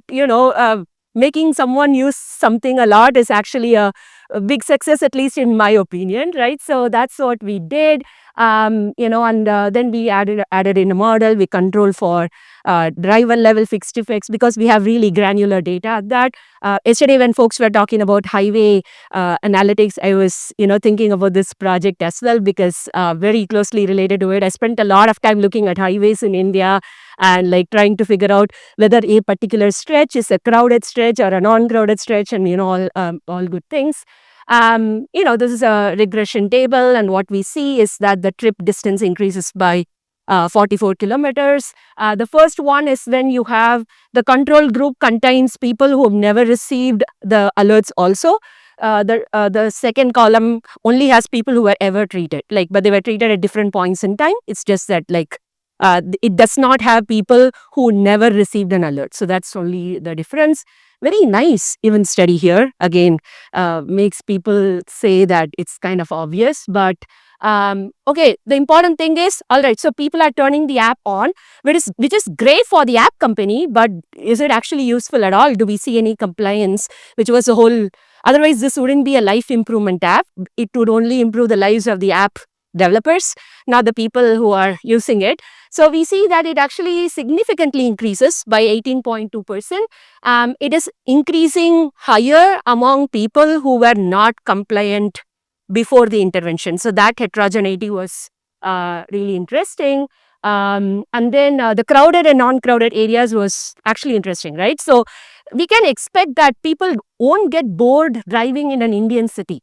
Speaker 8: making someone use something a lot is actually a big success, at least in my opinion, right? So that's what we did. And then we added in a model. We control for driver level fixed effects because we have really granular data at that. Yesterday when folks were talking about highway analytics, I was thinking about this project as well, because very closely related to it. I spent a lot of time looking at highways in India and like trying to figure out whether a particular stretch is a crowded stretch or a non-crowded stretch, and all good things. This is a regression table, and what we see is that the trip distance increases by 44 kilometers. The first one is when you have the control group contains people who have never received the alerts also. The second column only has people who were ever treated, but they were treated at different points in time. It's just that it does not have people who never received an alert. So that's only the difference. Very nice even study here. Again, makes people say that it's kind of obvious, but okay, the important thing is, all right, so people are turning the app on, which is great for the app company, but is it actually useful at all? Do we see any compliance, which was a whole, otherwise this wouldn't be a life improvement app. It would only improve the lives of the app developers, not the people who are using it. So we see that it actually significantly increases by 18.2%. It is increasing higher among people who were not compliant before the intervention. So that heterogeneity was really interesting. And then the crowded and non-crowded areas was actually interesting, right? So we can expect that people won't get bored driving in an Indian city.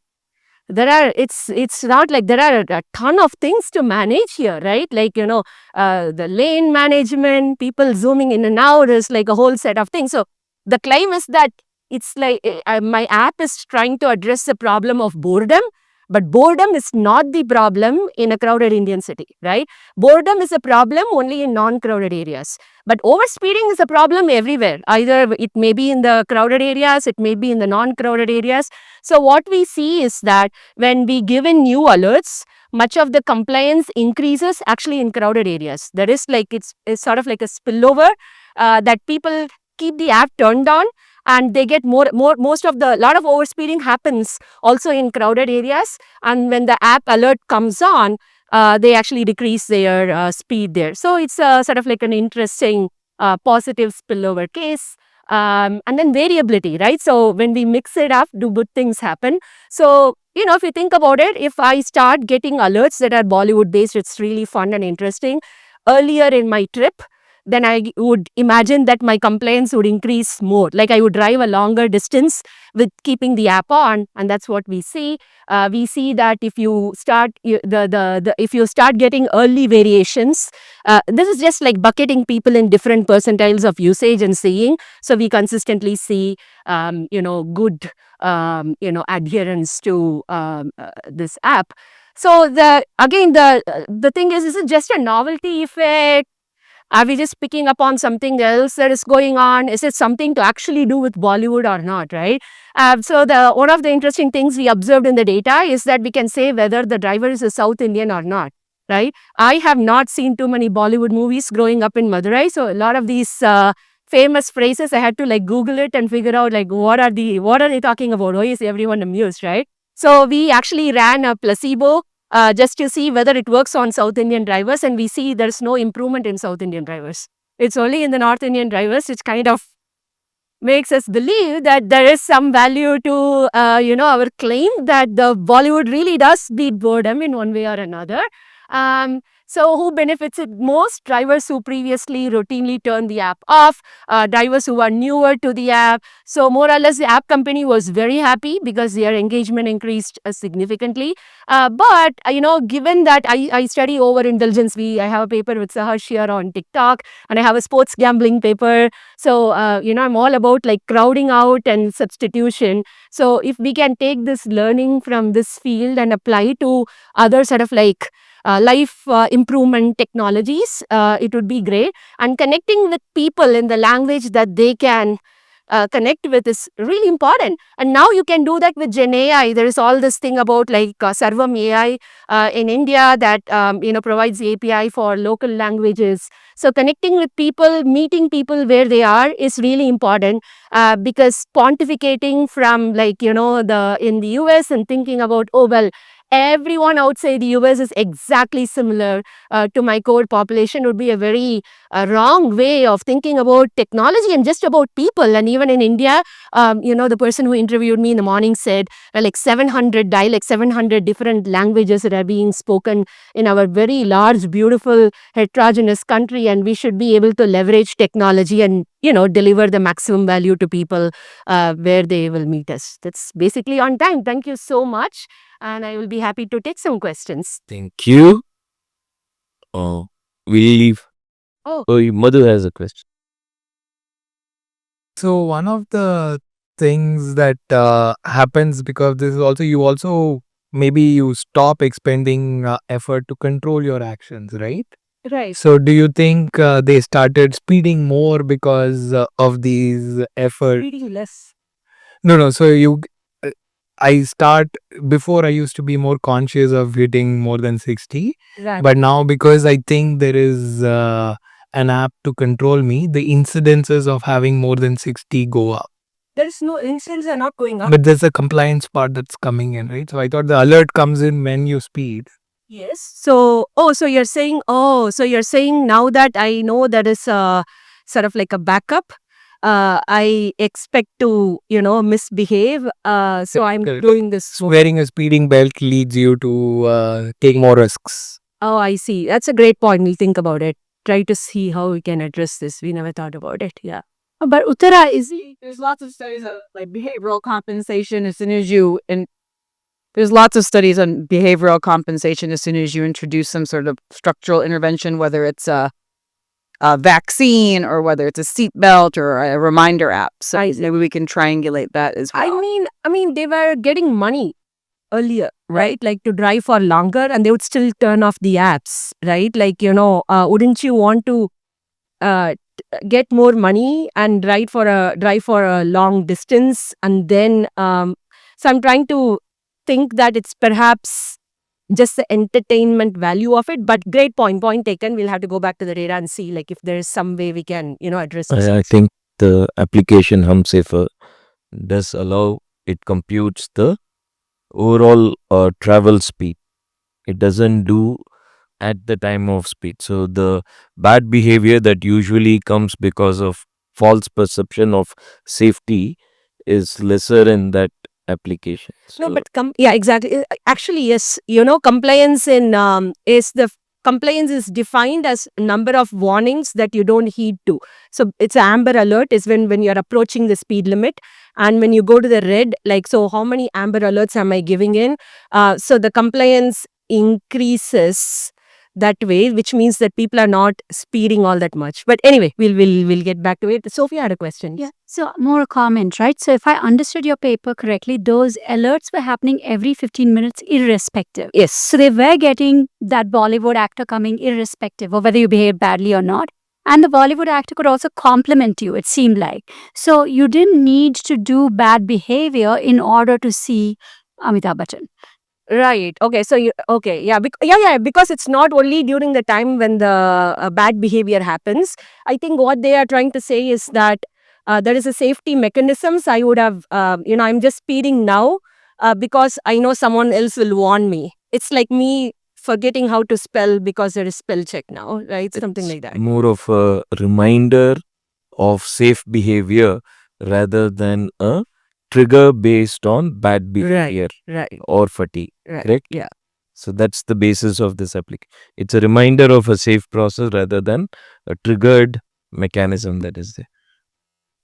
Speaker 8: it's not like there are a ton of things to manage here, right? Like, the lane management, people zooming in and out is like a whole set of things. So the claim is that it's like my app is trying to address the problem of boredom, but boredom is not the problem in a crowded Indian city, right? Boredom is a problem only in non-crowded areas. But overspeeding is a problem everywhere. Either it may be in the crowded areas, it may be in the non-crowded areas. So what we see is that when we give in new alerts, much of the compliance increases actually in crowded areas. That is like it's sort of like a spillover that people keep the app turned on and they get most of the lot of overspeeding happens also in crowded areas. And when the app alert comes on, they actually decrease their speed there. So it's sort of like an interesting positive spillover case. And then variability, right? So when we mix it up, do good things happen? So, if you think about it, if I start getting alerts that are Bollywood based, it's really fun and interesting. Earlier in my trip, then I would imagine that my compliance would increase more. Like I would drive a longer distance with keeping the app on, and that's what we see. We see that if you start if you start getting early variations, this is just like bucketing people in different percentiles of usage and seeing. So we consistently see, good, adherence to this app. So the thing is it just a novelty effect? Are we just picking up on something else that is going on? Is it something to actually do with Bollywood or not, right? So one of the interesting things we observed in the data is that we can say whether the driver is a South Indian or not, right? I have not seen too many Bollywood movies growing up in Madurai, so a lot of these famous phrases I had to like Google it and figure out like what are they talking about? Why is everyone amused, right? So we actually ran a placebo just to see whether it works on South Indian drivers, and we see there's no improvement in South Indian drivers. It's only in the North Indian drivers, which kind of makes us believe that there is some value to, our claim that the Bollywood really does beat boredom in one way or another. So who benefits it most? Drivers who previously routinely turn the app off, drivers who are newer to the app. So more or less the app company was very happy because their engagement increased significantly. But given that I study overindulgence, I have a paper with Saharsh here on TikTok, and I have a sports gambling paper. So, I'm all about like crowding out and substitution. So if we can take this learning from this field and apply to other sort of like life improvement technologies, it would be great. And connecting with people in the language that they can connect with is really important. And now you can do that with Gen AI. There is all this thing about like Sarvam AI in India that provides the API for local languages. So connecting with people, meeting people where they are is really important because pontificating from like in the US and thinking about, oh well, everyone outside the US is exactly similar to my core population would be a very wrong way of thinking about technology and just about people. And even in India, the person who interviewed me in the morning said, well, like 700 dialects, 700 different languages that are being spoken in our very large, beautiful, heterogeneous country. And we should be able to leverage technology and, deliver the maximum value to people where they will meet us. That's basically on time. Thank you so much. And I will be happy to take some questions.
Speaker 1: Thank you. Oh, we leave.
Speaker 8: Oh.
Speaker 1: Madhu has a question.
Speaker 6: So one of the things that happens because this is also maybe you stop expending effort to control your actions, right?
Speaker 8: Right.
Speaker 6: So do you think they started speeding more because of these efforts?
Speaker 8: Reading less.
Speaker 6: No. So before I used to be more conscious of hitting more than 60.
Speaker 8: Right.
Speaker 6: But now because I think there is an app to control me, the incidences of having more than 60 go up.
Speaker 8: There's no incidents are not going up.
Speaker 6: But there's a compliance part that's coming in, right? So I thought the alert comes in when you speed.
Speaker 8: Yes. So you're saying now that I know that is sort of like a backup, I expect to, misbehave. So I'm
Speaker 6: Correct.
Speaker 8: doing this.
Speaker 6: So wearing a speeding belt leads you to take more risks.
Speaker 8: Oh, I see. That's a great point. We'll think about it. Try to see how we can address this. We never thought about it. Yeah.
Speaker 9: But Uttara, there's lots of studies of like behavioral compensation as soon as you there's lots of studies on behavioral compensation as soon as you introduce some sort of structural intervention, whether it's a vaccine or whether it's a seatbelt or a reminder app. So maybe we can triangulate that as well.
Speaker 8: I mean, they were getting money earlier, right? Like to drive for longer, and they would still turn off the apps, right? Like, wouldn't you want to get more money and drive for a long distance? And then, so I'm trying to think that it's perhaps just the entertainment value of it. But great point taken. We'll have to go back to the data and see like if there is some way we can, address this.
Speaker 1: I think the application HumSafer does allow, it computes the overall travel speed. It doesn't do at the time of speed. So the bad behavior that usually comes because of false perception of safety is lesser in that application.
Speaker 8: No, but yeah, exactly. Actually, yes. Compliance compliance is defined as number of warnings that you don't heed to. So it's an amber alert is when you're approaching the speed limit, and when you go to the red, like, so how many amber alerts am I giving in? So the compliance increases that way, which means that people are not speeding all that much. But anyway, we'll get back to it. Sophia had a question.
Speaker 10: Yeah. So more a comment, right? So if I understood your paper correctly, those alerts were happening every 15 minutes irrespective.
Speaker 8: Yes.
Speaker 10: So they were getting that Bollywood actor coming irrespective of whether you behaved badly or not. And the Bollywood actor could also compliment you, it seemed like. So you didn't need to do bad behavior in order to see Amitabh Bachchan.
Speaker 8: Right. Okay. So yeah. Because it's not only during the time when the bad behavior happens. I think what they are trying to say is that there is a safety mechanisms. I would have, I'm just speeding now because I know someone else will warn me. It's like me forgetting how to spell because there is spell check now, right? Something like that.
Speaker 1: More of a reminder of safe behavior rather than a trigger based on bad behavior
Speaker 8: Right.
Speaker 1: or fatigue,
Speaker 8: Right.
Speaker 1: correct?
Speaker 8: Yeah.
Speaker 1: So that's the basis of this application. It's a reminder of a safe process rather than a triggered mechanism that is there.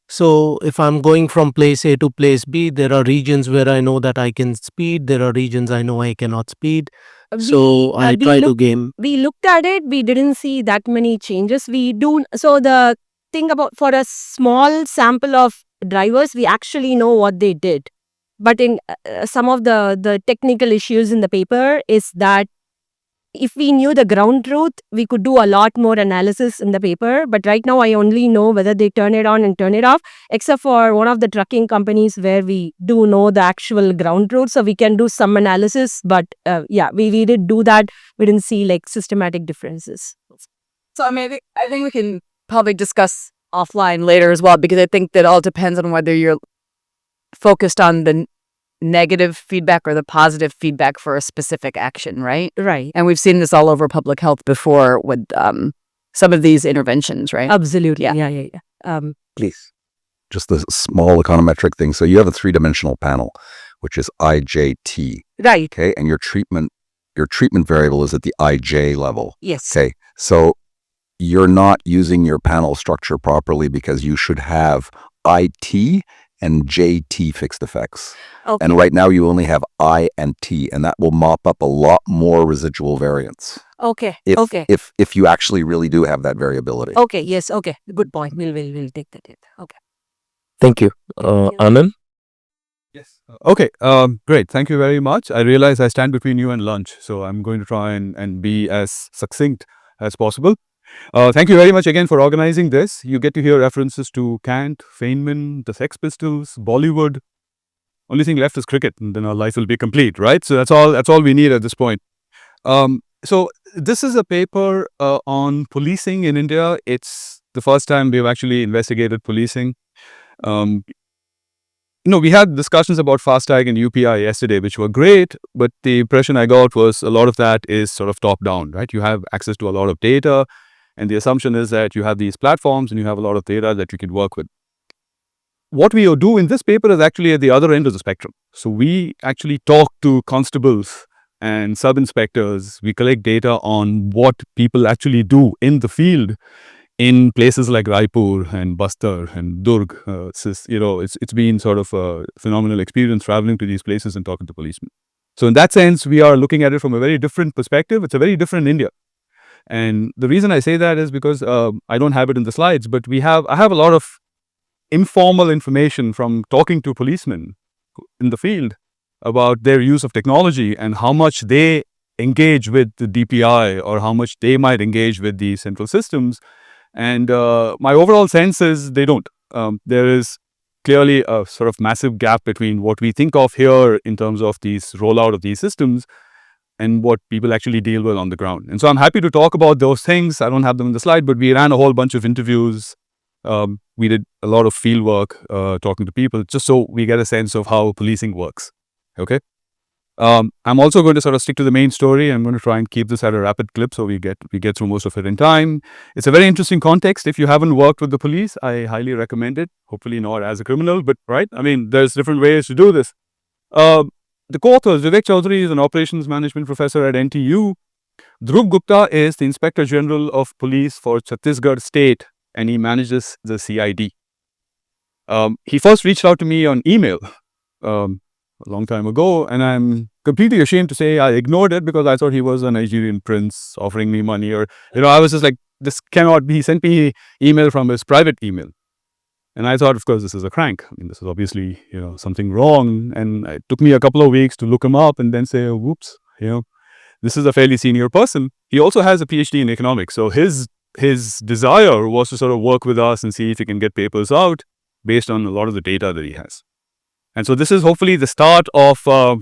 Speaker 11: So if I'm going from place A to place B, there are regions where I know that I can speed. There are regions I know I cannot speed. So I try to game.
Speaker 8: We looked at it. We didn't see that many changes. We do. So the thing about, for a small sample of drivers, we actually know what they did. But in some of the technical issues in the paper is that if we knew the ground truth, we could do a lot more analysis in the paper. But right now, I only know whether they turn it on and turn it off, except for one of the trucking companies where we do know the actual ground truth. So we can do some analysis. But we did do that. We didn't see like systematic differences.
Speaker 9: So I think we can probably discuss offline later as well, because I think that all depends on whether you're focused on the negative feedback or the positive feedback for a specific action, right?
Speaker 8: Right.
Speaker 9: And we've seen this all over public health before with some of these interventions, right?
Speaker 8: Absolutely.
Speaker 9: Yeah.
Speaker 8: Yeah.
Speaker 1: Please.
Speaker 5: Just a small econometric thing. So you have a three-dimensional panel, which is IJT.
Speaker 8: Right.
Speaker 5: Okay. And your treatment variable is at the IJ level.
Speaker 8: Yes.
Speaker 5: Okay. So you're not using your panel structure properly because you should have IT and JT fixed effects.
Speaker 8: Okay.
Speaker 5: And right now you only have I and T, and that will mop up a lot more residual variance.
Speaker 8: Okay.
Speaker 5: If you actually really do have that variability.
Speaker 8: Okay. Yes. Okay. Good point. We'll take that. Okay.
Speaker 1: Thank you. Anand?
Speaker 3: Yes. Okay. Great. Thank you very much. I realize I stand between you and lunch, so I'm going to try and be as succinct as possible. Thank you very much again for organizing this. You get to hear references to Kant, Feynman, the Sex Pistols, Bollywood. Only thing left is cricket, and then our life will be complete, right? So that's all we need at this point. So this is a paper on policing in India. It's the first time we've actually investigated policing. We had discussions about FASTag and UPI yesterday, which were great, but the impression I got was a lot of that is sort of top down, right? You have access to a lot of data, and the assumption is that you have these platforms and you have a lot of data that you can work with. What we do in this paper is actually at the other end of the spectrum. So we actually talk to constables and sub-inspectors. We collect data on what people actually do in the field in places like Raipur and Bastar and Durg. It's been sort of a phenomenal experience traveling to these places and talking to policemen. So in that sense, we are looking at it from a very different perspective. It's a very different India. And the reason I say that is because I don't have it in the slides, but I have a lot of informal information from talking to policemen in the field about their use of technology and how much they engage with the DPI or how much they might engage with the central systems. And my overall sense is they don't. There is clearly a sort of massive gap between what we think of here in terms of these rollout of these systems and what people actually deal with on the ground. And so I'm happy to talk about those things. I don't have them in the slide, but we ran a whole bunch of interviews. We did a lot of field work talking to people just so we get a sense of how policing works. Okay. I'm also going to sort of stick to the main story. I'm going to try and keep this at a rapid clip so we get through most of it in time. It's a very interesting context. If you haven't worked with the police, I highly recommend it. Hopefully not as a criminal, but right. I mean, there's different ways to do this. The co-authors, Vivek Chaudhary is an operations management professor at NTU. Dhruv Gupta is the Inspector General of Police for Chhattisgarh State, and he manages the CID. He first reached out to me on email a long time ago, and I'm completely ashamed to say I ignored it because I thought he was a Nigerian prince offering me money, or I was just like, this cannot be. He sent me email from his private email. And I thought, of course, this is a crank. I mean, this is obviously, something wrong. And it took me a couple of weeks to look him up and then say, oh, whoops, this is a fairly senior person. He also has a PhD in economics. So his desire was to sort of work with us and see if he can get papers out based on a lot of the data that he has. And so this is hopefully the start of, a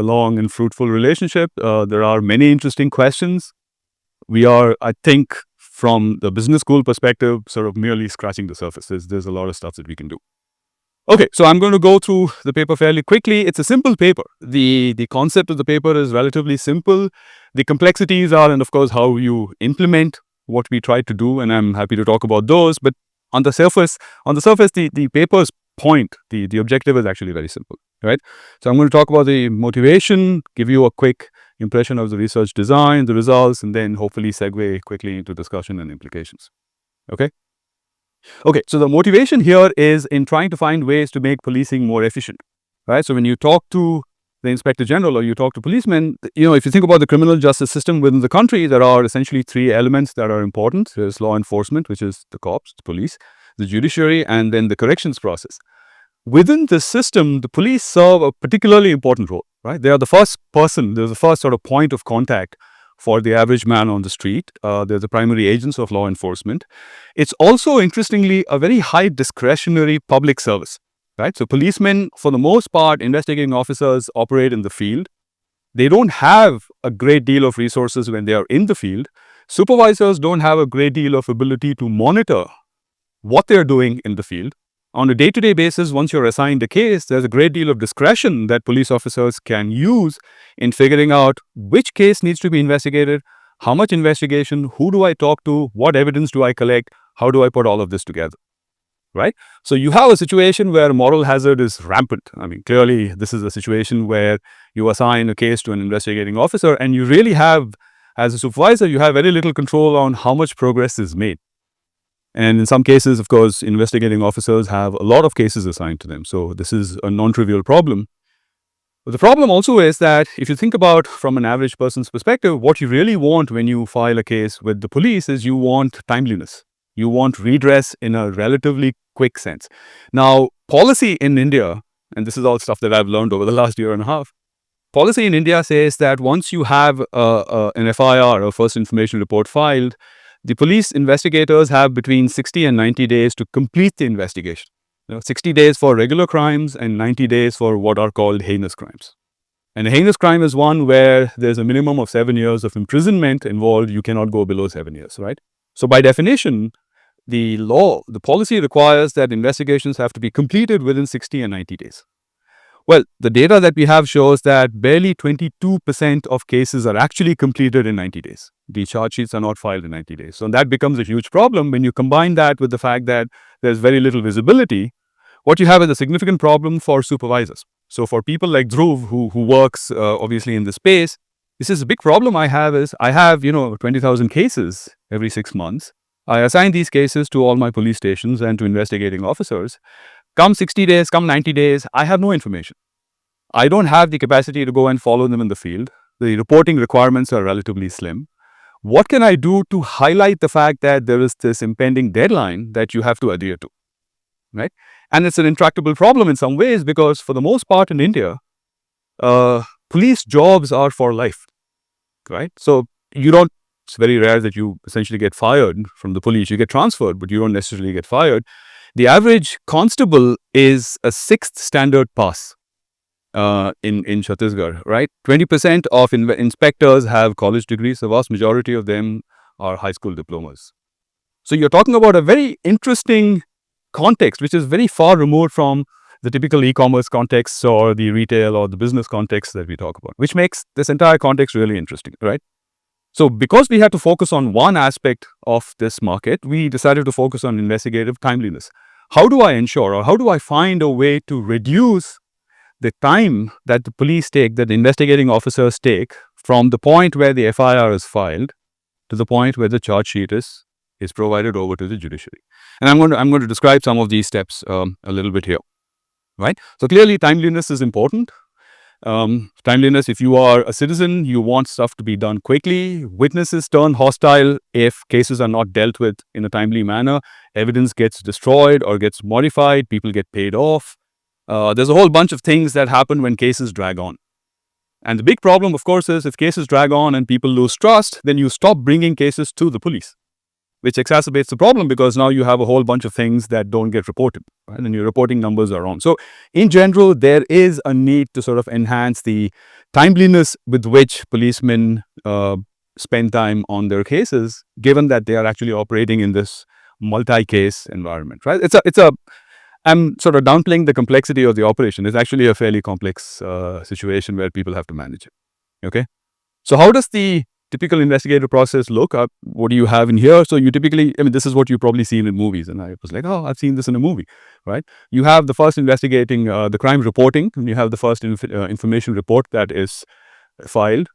Speaker 3: long and fruitful relationship. There are many interesting questions. We are, I think, from the business school perspective, sort of merely scratching the surface. There's a lot of stuff that we can do. Okay, so I'm going to go through the paper fairly quickly. It's a simple paper. The concept of the paper is relatively simple. The complexities are, and of course, how you implement what we try to do, and I'm happy to talk about those. But on the surface, the paper's point, the objective is actually very simple, right? So I'm going to talk about the motivation, give you a quick impression of the research design, the results, and then hopefully segue quickly into discussion and implications. Okay, so the motivation here is in trying to find ways to make policing more efficient, right? So when you talk to the Inspector General or you talk to policemen, if you think about the criminal justice system within the country, there are essentially three elements that are important. There's law enforcement, which is the cops, the police, the judiciary, and then the corrections process. Within this system, the police serve a particularly important role, right? They are the first person, they're the first sort of point of contact for the average man on the street. They're the primary agents of law enforcement. It's also, interestingly, a very high discretionary public service, right? So policemen, for the most part, investigating officers operate in the field. They don't have a great deal of resources when they are in the field. Supervisors don't have a great deal of ability to monitor what they're doing in the field. On a day-to-day basis, once you're assigned a case, there's a great deal of discretion that police officers can use in figuring out which case needs to be investigated, how much investigation, who do I talk to, what evidence do I collect, how do I put all of this together, right? So you have a situation where moral hazard is rampant. I mean, clearly, this is a situation where you assign a case to an investigating officer and you really have, as a supervisor, you have very little control on how much progress is made. And in some cases, of course, investigating officers have a lot of cases assigned to them. So this is a non-trivial problem. But the problem also is that if you think about from an average person's perspective, what you really want when you file a case with the police is you want timeliness. You want redress in a relatively quick sense. Now, policy in India, and this is all stuff that I've learned over the last year and a half, policy in India says that once you have an FIR, a first information report filed, the police investigators have between 60 and 90 days to complete the investigation. 60 days for regular crimes and 90 days for what are called heinous crimes. And a heinous crime is one where there's a minimum of 7 years of imprisonment involved. You cannot go below 7 years, right? So by definition, the policy requires that investigations have to be completed within 60 and 90 days. Well, the data that we have shows that barely 22% of cases are actually completed in 90 days. The charge sheets are not filed in 90 days. So that becomes a huge problem when you combine that with the fact that there's very little visibility. What you have is a significant problem for supervisors. So for people like Dhruv, who works obviously in this space, this is a big problem I have is I have, 20,000 cases every 6 months. I assign these cases to all my police stations and to investigating officers. Come 60 days, come 90 days, I have no information. I don't have the capacity to go and follow them in the field. The reporting requirements are relatively slim. What can I do to highlight the fact that there is this impending deadline that you have to adhere to, right? And it's an intractable problem in some ways because for the most part in India, police jobs are for life, right? So it's very rare that you essentially get fired from the police. You get transferred, but you don't necessarily get fired. The average constable is a 6th standard pass in Chhattisgarh, right? 20% of inspectors have college degrees. The vast majority of them are high school diplomas. So you're talking about a very interesting context, which is very far removed from the typical e-commerce context or the retail or the business context that we talk about, which makes this entire context really interesting, right? So because we had to focus on one aspect of this market, we decided to focus on investigative timeliness. How do I ensure, or how do I find a way to reduce the time that the police take, that the investigating officers take from the point where the FIR is filed to the point where the charge sheet is provided over to the judiciary? And I'm going to describe some of these steps a little bit here, right? So clearly timeliness is important. Timeliness, if you are a citizen, you want stuff to be done quickly. Witnesses turn hostile if cases are not dealt with in a timely manner. Evidence gets destroyed or gets modified. People get paid off. There's a whole bunch of things that happen when cases drag on. And the big problem, of course, is if cases drag on and people lose trust, then you stop bringing cases to the police, which exacerbates the problem because now you have a whole bunch of things that don't get reported, right? And your reporting numbers are wrong. So in general, there is a need to sort of enhance the timeliness with which policemen spend time on their cases, given that they are actually operating in this multi-case environment, right? I'm sort of downplaying the complexity of the operation. It's actually a fairly complex situation where people have to manage it, okay? So how does the typical investigative process look? What do you have in here? So you typically, this is what you've probably seen in movies. And I was like, oh, I've seen this in a movie, right? You have the first investigating the crime reporting, and you have the first information report that is filed.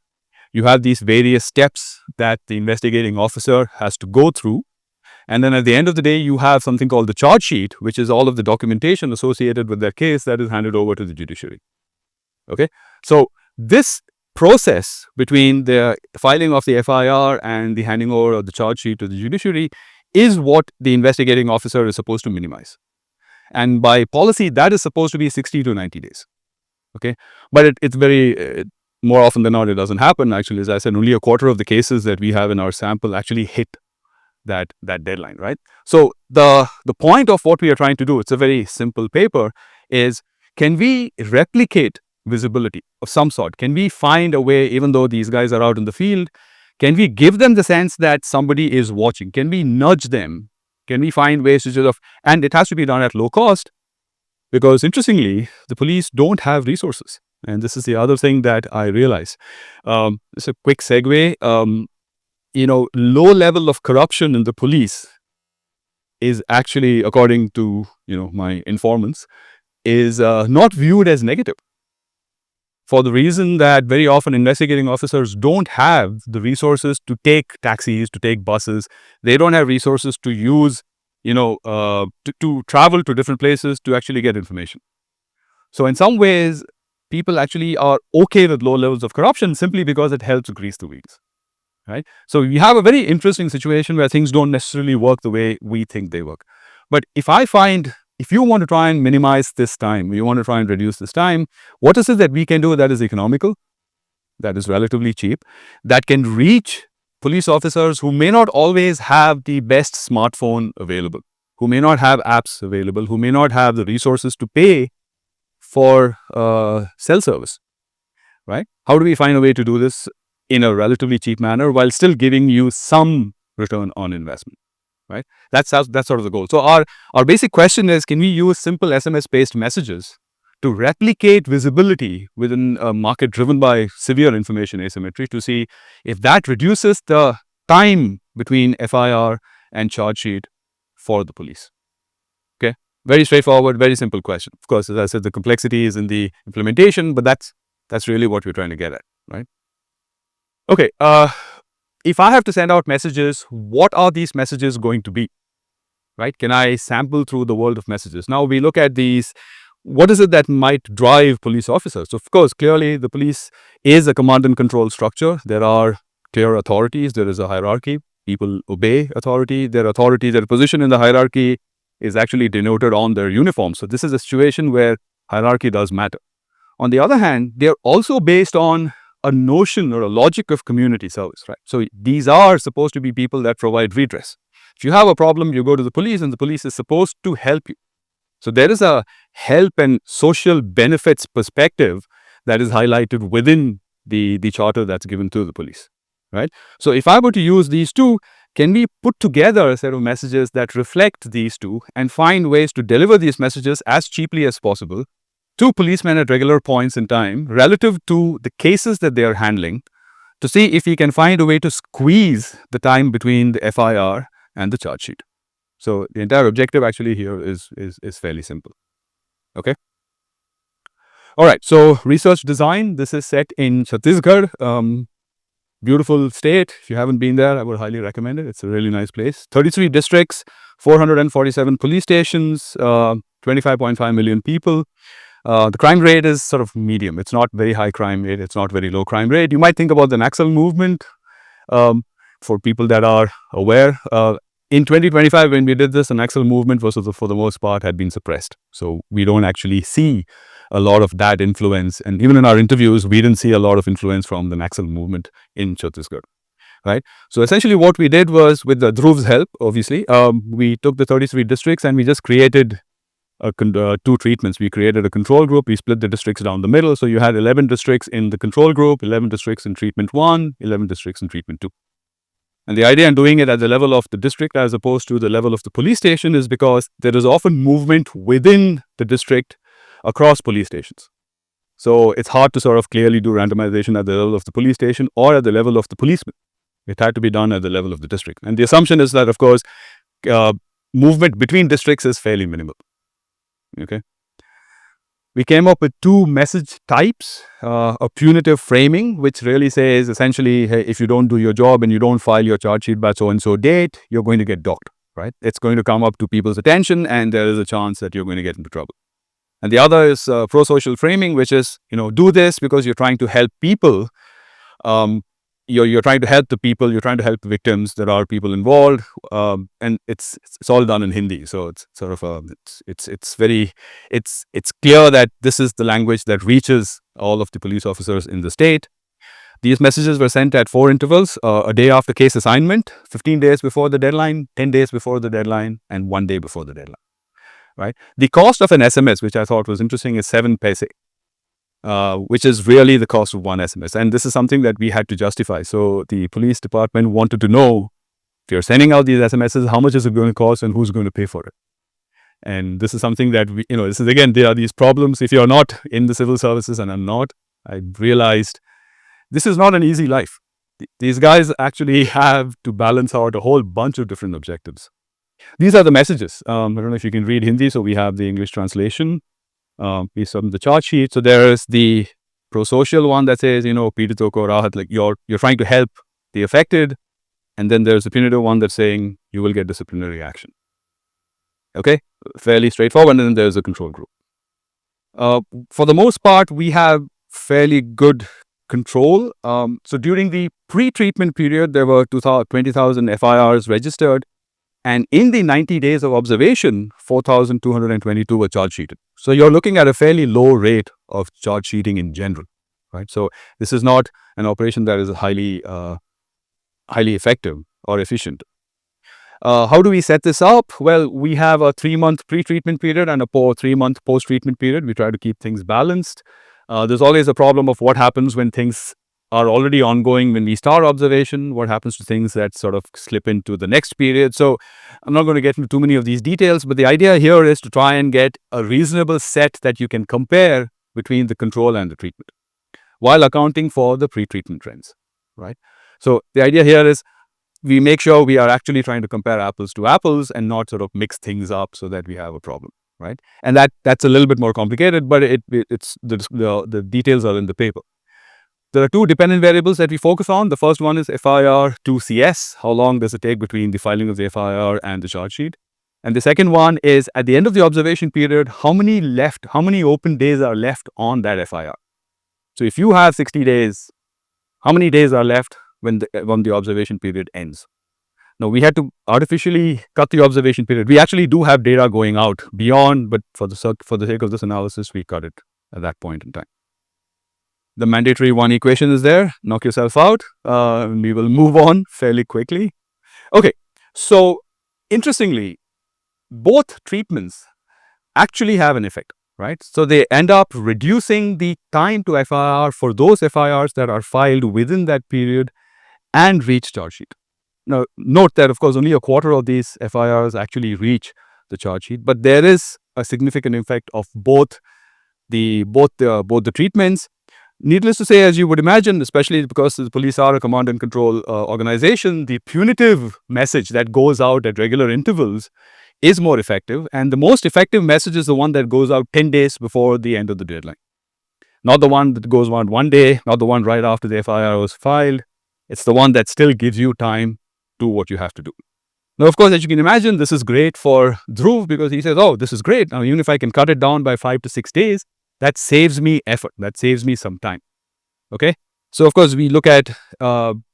Speaker 3: You have these various steps that the investigating officer has to go through. And then at the end of the day, you have something called the charge sheet, which is all of the documentation associated with that case that is handed over to the judiciary. Okay, so this process between the filing of the FIR and the handing over of the charge sheet to the judiciary is what the investigating officer is supposed to minimize. And by policy, that is supposed to be 60 to 90 days. Okay, but it's very, more often than not, it doesn't happen. Actually, as I said, only a quarter of the cases that we have in our sample actually hit that deadline, right? So the point of what we are trying to do, it's a very simple paper, is can we replicate visibility of some sort? Can we find a way, even though these guys are out in the field, can we give them the sense that somebody is watching? Can we nudge them? Can we find ways to sort of, and it has to be done at low cost, because interestingly, the police don't have resources. And this is the other thing that I realize. It's a quick segue. Low level of corruption in the police is actually, according to, my informants, is not viewed as negative. For the reason that very often investigating officers don't have the resources to take taxis, to take buses. They don't have resources to use, to travel to different places to actually get information. So in some ways, people actually are okay with low levels of corruption simply because it helps grease the wheels. Right? So we have a very interesting situation where things don't necessarily work the way we think they work. But if you want to try and minimize this time, you want to try and reduce this time, what is it that we can do that is economical, that is relatively cheap, that can reach police officers who may not always have the best smartphone available, who may not have apps available, who may not have the resources to pay for cell service, right? How do we find a way to do this in a relatively cheap manner while still giving you some return on investment, right? That's sort of the goal. So our basic question is, can we use simple SMS-based messages to replicate visibility within a market driven by severe information asymmetry to see if that reduces the time between FIR and charge sheet for the police? Okay, very straightforward, very simple question. Of course, as I said, the complexity is in the implementation, but that's really what we're trying to get at, right? Okay, if I have to send out messages, what are these messages going to be, right? Can I sample through the world of messages? Now we look at these what is it that might drive police officers? So of course, clearly the police is a command and control structure. There are clear authorities. There is a hierarchy. People obey authority. Their position in the hierarchy is actually denoted on their uniform. So this is a situation where hierarchy does matter. On the other hand, they're also based on a notion or a logic of community service, right? So these are supposed to be people that provide redress. If you have a problem, you go to the police and the police is supposed to help you. So there is a help and social benefits perspective that is highlighted within the charter that's given to the police, right? So if I were to use these two, can we put together a set of messages that reflect these two and find ways to deliver these messages as cheaply as possible to policemen at regular points in time relative to the cases that they are handling, to see if we can find a way to squeeze the time between the FIR and the charge sheet. So the entire objective actually here is fairly simple. Okay. All right. So research design. This is set in Chhattisgarh. Beautiful state. If you haven't been there, I would highly recommend it. It's a really nice place. 33 districts, 447 police stations, 25.5 million people. The crime rate is sort of medium. It's not very high crime rate. It's not very low crime rate. You might think about the Naxal movement. For people that are aware, in 2025, when we did this, the Naxal movement was, for the most part, had been suppressed. So we don't actually see a lot of that influence. And even in our interviews, we didn't see a lot of influence from the Naxal movement in Chhattisgarh. Right. So essentially what we did was, with the Dhruv's help, obviously, we took the 33 districts and we just created two treatments. We created a control group. We split the districts down the middle. So you had 11 districts in the control group, 11 districts in treatment 1, 11 districts in treatment 2. And the idea in doing it at the level of the district as opposed to the level of the police station is because there is often movement within the district across police stations. So it's hard to sort of clearly do randomization at the level of the police station or at the level of the policeman. It had to be done at the level of the district. And the assumption is that, of course, movement between districts is fairly minimal. Okay. We came up with two message types, a punitive framing, which really says essentially, hey, if you don't do your job and you don't file your charge sheet by so-and-so date, you're going to get docked, right? It's going to come up to people's attention and there is a chance that you're going to get into trouble. And the other is pro-social framing, which is, do this because you're trying to help people. You're trying to help the people, you're trying to help the victims. There are people involved, and it's all done in Hindi. So it's sort of it's clear that this is the language that reaches all of the police officers in the state. These messages were sent at 4 intervals: a day after case assignment, 15 days before the deadline, 10 days before the deadline, and 1 day before the deadline. Right. The cost of an SMS, which I thought was interesting, is 7 paise. Which is really the cost of one SMS. And this is something that we had to justify. So the police department wanted to know, if you're sending out these SMSs, how much is it going to cost and who's going to pay for it? And this is something that this is, again, there are these problems. If you're not in the civil services, and I'm not, I realized this is not an easy life. These guys actually have to balance out a whole bunch of different objectives. These are the messages. I don't know if you can read Hindi, so we have the English translation. We submit the charge sheet. So there is the pro-social one that says, Pidito ko rahat, like you're trying to help the affected. And then there's the punitive one that's saying you will get disciplinary action. Okay, fairly straightforward. And then there's a control group. For the most part, we have fairly good control. So during the pre-treatment period, there were 20,000 FIRs registered. And in the 90 days of observation, 4,222 were charge sheeted. So you're looking at a fairly low rate of charge sheeting in general, right? So this is not an operation that is highly effective or efficient. How do we set this up? Well, we have a 3-month pre-treatment period and a 3-month post-treatment period. We try to keep things balanced. There's always a problem of what happens when things are already ongoing when we start observation, what happens to things that sort of slip into the next period. So I'm not going to get into too many of these details, but the idea here is to try and get a reasonable set that you can compare between the control and the treatment while accounting for the pre-treatment trends, right? So the idea here is we make sure we are actually trying to compare apples to apples and not sort of mix things up so that we have a problem, right? And that's a little bit more complicated, but it's the details are in the paper. There are 2 dependent variables that we focus on. The first one is FIR to CS. How long does it take between the filing of the FIR and the charge sheet? And the second one is at the end of the observation period, how many open days are left on that FIR? So if you have 60 days, how many days are left when the observation period ends? Now, we had to artificially cut the observation period. We actually do have data going out beyond, but for the sake of this analysis, we cut it at that point in time. The mandatory one equation is there. Knock yourself out. We will move on fairly quickly. Okay, so interestingly, both treatments actually have an effect, right? So they end up reducing the time to FIR for those FIRs that are filed within that period and reach charge sheet. Now, note that, of course, only a quarter of these FIRs actually reach the charge sheet, but there is a significant effect of both the treatments. Needless to say, as you would imagine, especially because the police are a command and control organization, the punitive message that goes out at regular intervals is more effective. And the most effective message is the one that goes out 10 days before the end of the deadline. Not the one that goes out one day, not the one right after the FIR was filed. It's the one that still gives you time to do what you have to do. Now, of course, as you can imagine, this is great for Dhruv because he says, oh, this is great. Now, even if I can cut it down by 5 to 6 days, that saves me effort. That saves me some time. Okay. So, of course, we look at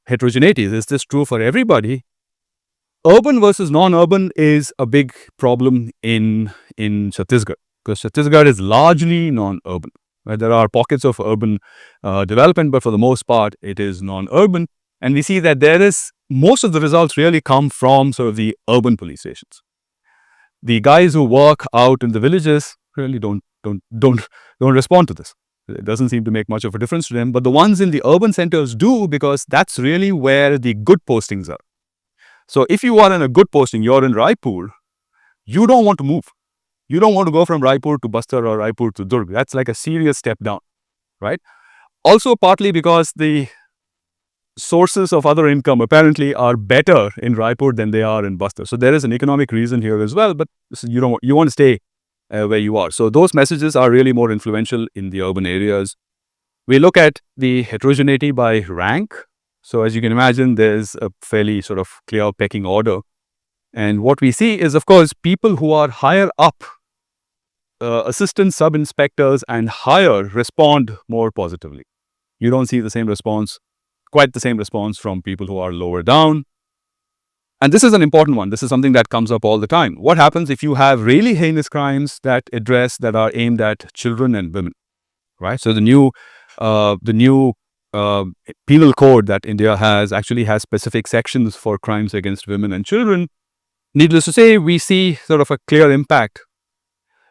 Speaker 3: heterogeneity. Is this true for everybody? Urban versus non-urban is a big problem in Chhattisgarh because Chhattisgarh is largely non-urban. Right? There are pockets of urban development, but for the most part, it is non-urban. And we see that most of the results really come from sort of the urban police stations. The guys who work out in the villages really don't respond to this. It doesn't seem to make much of a difference to them. But the ones in the urban centers do, because that's really where the good postings are. So if you are in a good posting, you're in Raipur, you don't want to move. You don't want to go from Raipur to Bastar or Raipur to Durg. That's like a serious step down, right? Also partly because the sources of other income apparently are better in Raipur than they are in Bastar. So there is an economic reason here as well, but you want to stay where you are. So those messages are really more influential in the urban areas. We look at the heterogeneity by rank. So as you can imagine, there's a fairly sort of clear pecking order. And what we see is, of course, people who are higher up, assistant sub-inspectors and higher, respond more positively. You don't see the same response, quite the same response from people who are lower down. And this is an important one. This is something that comes up all the time. What happens if you have really heinous crimes that are aimed at children and women, right? So the new penal code that India actually has specific sections for crimes against women and children. Needless to say, we see sort of a clear impact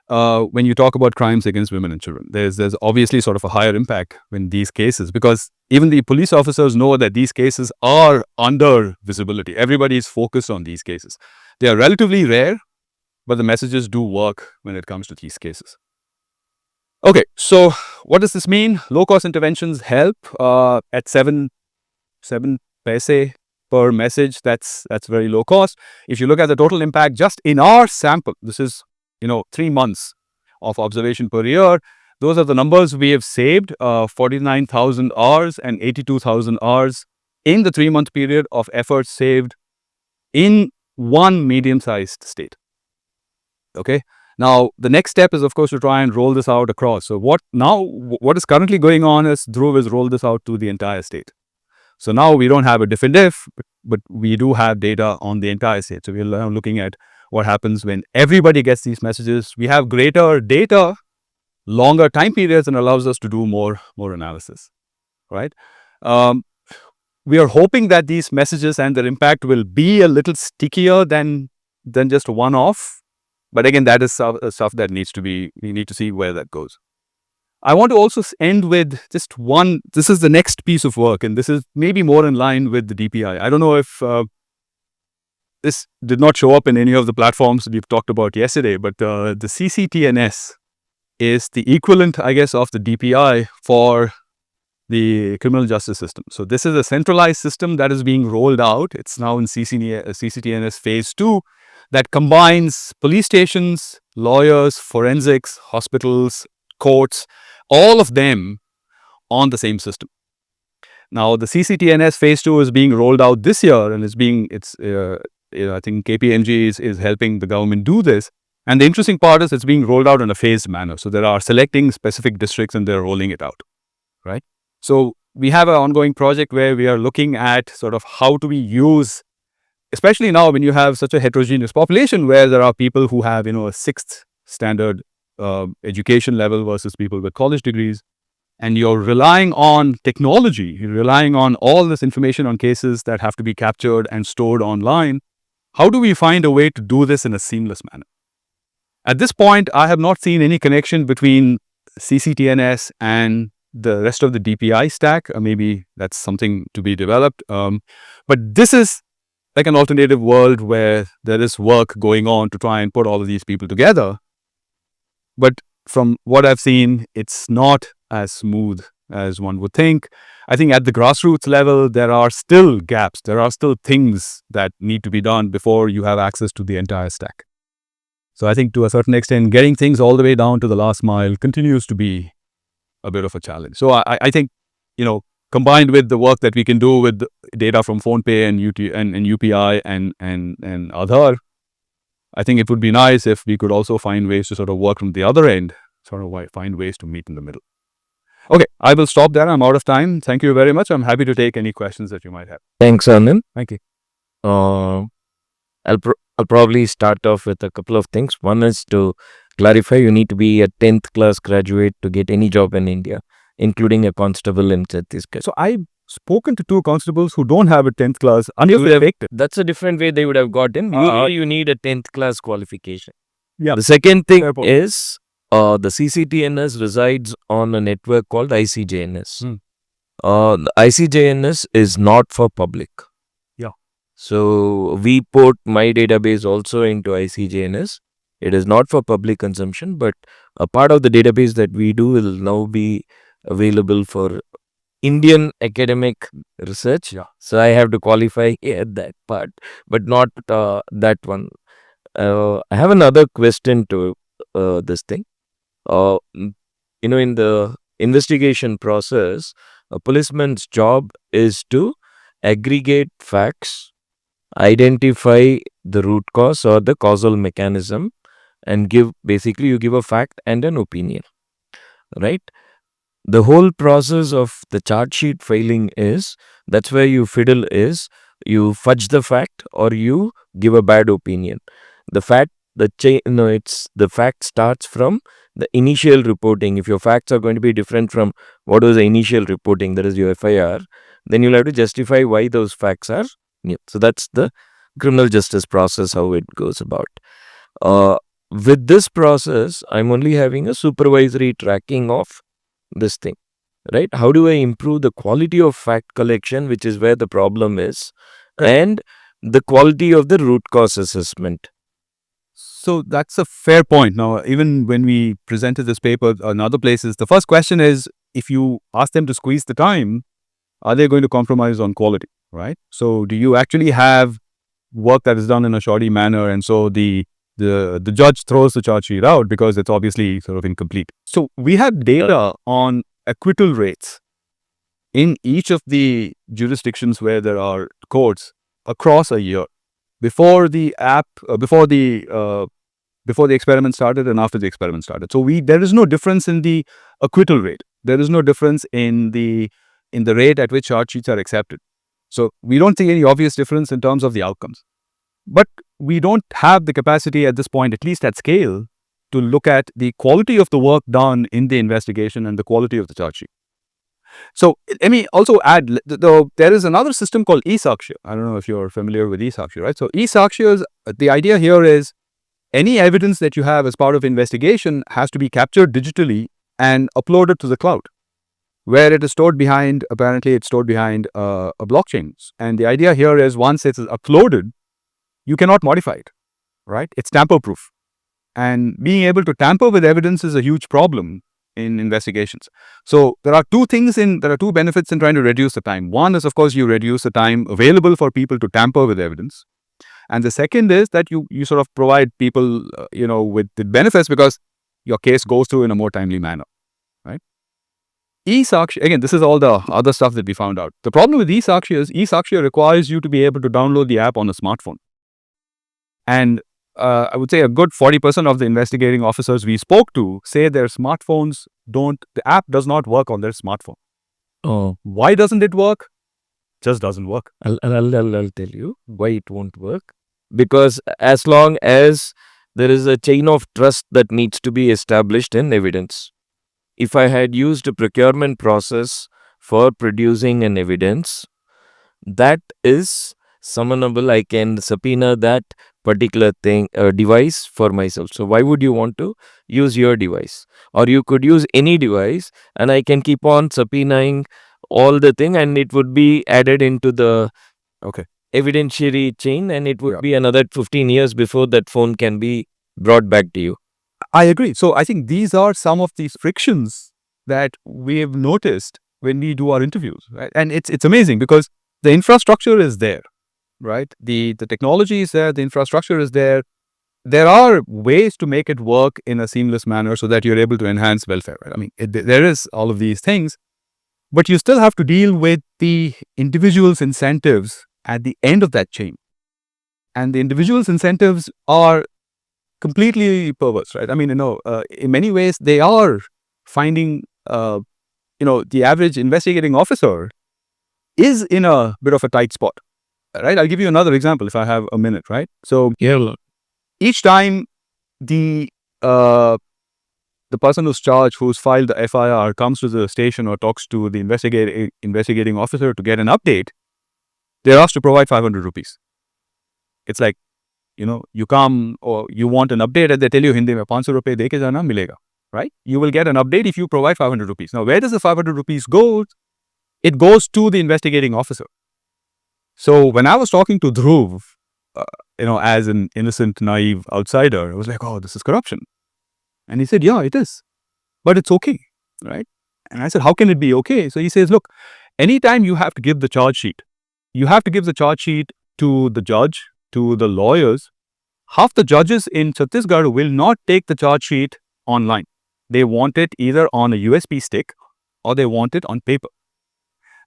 Speaker 3: when you talk about crimes against women and children. There's obviously sort of a higher impact in these cases because even the police officers know that these cases are under visibility. Everybody is focused on these cases. They are relatively rare, but the messages do work when it comes to these cases. Okay, so what does this mean? Low-cost interventions help at 7 paise per message. That's very low cost. If you look at the total impact just in our sample, this is 3 months of observation per year. Those are the numbers we have saved: 49,000 hours and 82,000 hours in the 3-month period of efforts saved in one medium-sized state. Okay. Now, the next step is, of course, to try and roll this out across. So what is currently going on is Dhruv has rolled this out to the entire state. So now we don't have a diff and diff, but we do have data on the entire state. So we're now looking at what happens when everybody gets these messages. We have greater data, longer time periods, and allows us to do more analysis, right? We are hoping that these messages and their impact will be a little stickier than just a one-off. But again, that is stuff that we need to see where that goes. I want to also end with just one. This is the next piece of work, and this is maybe more in line with the DPI. I don't know if this did not show up in any of the platforms we've talked about yesterday, but the CCTNS is the equivalent, I guess, of the DPI for the criminal justice system. So this is a centralized system that is being rolled out. It's now in CCTNS phase 2. That combines police stations, lawyers, forensics, hospitals, courts, all of them on the same system. Now, the CCTNS phase 2 is being rolled out this year, and I think KPMG is helping the government do this. And the interesting part is it's being rolled out in a phased manner. So there are selecting specific districts and they're rolling it out, right? So we have an ongoing project where we are looking at sort of how do we use, especially now when you have such a heterogeneous population where there are people who have, a sixth standard education level versus people with college degrees, and you're relying on technology, you're relying on all this information on cases that have to be captured and stored online. How do we find a way to do this in a seamless manner? At this point, I have not seen any connection between CCTNS and the rest of the DPI stack. Maybe that's something to be developed. But this is like an alternative world where there is work going on to try and put all of these people together. But from what I've seen, it's not as smooth as one would think. I think at the grassroots level, there are still gaps. There are still things that need to be done before you have access to the entire stack. So I think to a certain extent, getting things all the way down to the last mile continues to be a bit of a challenge. So I think, combined with the work that we can do with data from PhonePe and UPI and Aadhaar, I think it would be nice if we could also find ways to sort of work from the other end, sort of find ways to meet in the middle. Okay, I will stop there. I'm out of time. Thank you very much. I'm happy to take any questions that you might have.
Speaker 1: Thanks, Anand.
Speaker 3: Thank you.
Speaker 1: I'll probably start off with a couple of things. One is to clarify, you need to be a 10th class graduate to get any job in India, including a constable in Chhattisgarh.
Speaker 3: So I've spoken to 2 constables who don't have a 10th class.
Speaker 1: That's a different way they would have gotten. You need a 10th class qualification.
Speaker 3: Yeah.
Speaker 1: The second thing is the CCTNS resides on a network called ICJNS. The ICJNS is not for public.
Speaker 3: Yeah.
Speaker 1: So we port my database also into ICJNS. It is not for public consumption, but a part of the database that we do will now be available for Indian academic research.
Speaker 3: Yeah.
Speaker 1: So I have to qualify at that part, but not that one. I have another question to this thing. In the investigation process, a policeman's job is to aggregate facts, identify the root cause or the causal mechanism, and you give a fact and an opinion, right? The whole process of the charge sheet filing that's where you fiddle you fudge the fact or you give a bad opinion. The fact starts from the initial reporting. If your facts are going to be different from what was the initial reporting, that is your FIR, then you'll have to justify why those facts are new. So that's the criminal justice process, how it goes about. With this process, I'm only having a supervisory tracking of this thing, right? How do I improve the quality of fact collection, which is where the problem is, and the quality of the root cause assessment?
Speaker 3: So that's a fair point. Now, even when we presented this paper in other places, the first question is, if you ask them to squeeze the time, are they going to compromise on quality, right? So do you actually have work that is done in a shoddy manner, and so the judge throws the charge sheet out because it's obviously sort of incomplete. So we have data on acquittal rates in each of the jurisdictions where there are courts across a year, before the experiment started and after the experiment started. So there is no difference in the acquittal rate. There is no difference in the rate at which charge sheets are accepted. So we don't see any obvious difference in terms of the outcomes. But we don't have the capacity at this point, at least at scale, to look at the quality of the work done in the investigation and the quality of the charge sheet. So let me also add, there is another system called e-Sakshya. I don't know if you're familiar with e-Sakshya, right? So e-Sakshya, the idea here is any evidence that you have as part of investigation has to be captured digitally and uploaded to the cloud, where it is stored behind, apparently it's stored behind a blockchain. And the idea here is once it is uploaded, you cannot modify it, right? It's tamper-proof. And being able to tamper with evidence is a huge problem in investigations. So there are two benefits in trying to reduce the time. One is, of course, you reduce the time available for people to tamper with evidence. And the second is that you sort of provide people, with the benefits because your case goes through in a more timely manner, right? e-Sakshya, again, this is all the other stuff that we found out. The problem with e-Sakshya is e-Sakshya requires you to be able to download the app on a smartphone. And I would say a good 40% of the investigating officers we spoke to say their smartphones the app does not work on their smartphone.
Speaker 1: Oh,
Speaker 3: Why doesn't it work? Just doesn't work.
Speaker 1: I'll tell you why it won't work. Because as long as there is a chain of trust that needs to be established in evidence. If I had used a procurement process for producing an evidence, that is summonable. I can subpoena that particular device for myself. So why would you want to use your device? Or you could use any device and I can keep on subpoenaing all the thing and it would be added into the evidentiary chain and it would be another 15 years before that phone can be brought back to you.
Speaker 3: I agree. So I think these are some of these frictions that we have noticed when we do our interviews, right? And it's amazing because the infrastructure is there, right? The technology is there, the infrastructure is there. There are ways to make it work in a seamless manner so that you're able to enhance welfare, right? I mean, there is all of these things, but you still have to deal with the individual's incentives at the end of that chain. And the individual's incentives are completely perverse, right? I mean, in many ways, they are finding, the average investigating officer is in a bit of a tight spot, right? I'll give you another example if I have a minute, right? So each time the person who's charged, who's filed the FIR, comes to the station or talks to the investigating officer to get an update, they're asked to provide 500 rupees. It's like, you come or you want an update and they tell you Hindi mein 500 rupees de ke jana milega, right? You will get an update if you provide 500 rupees. Now, where does the 500 rupees go? It goes to the investigating officer. So when I was talking to Dhruv, as an innocent, naive outsider, I was like, oh, this is corruption. And he said, yeah, it is. But it's okay, right? And I said, how can it be okay? So he says, look, anytime you have to give the charge sheet, you have to give the charge sheet to the judge, to the lawyers. Half the judges in Chhattisgarh will not take the charge sheet online. They want it either on a USB stick or they want it on paper.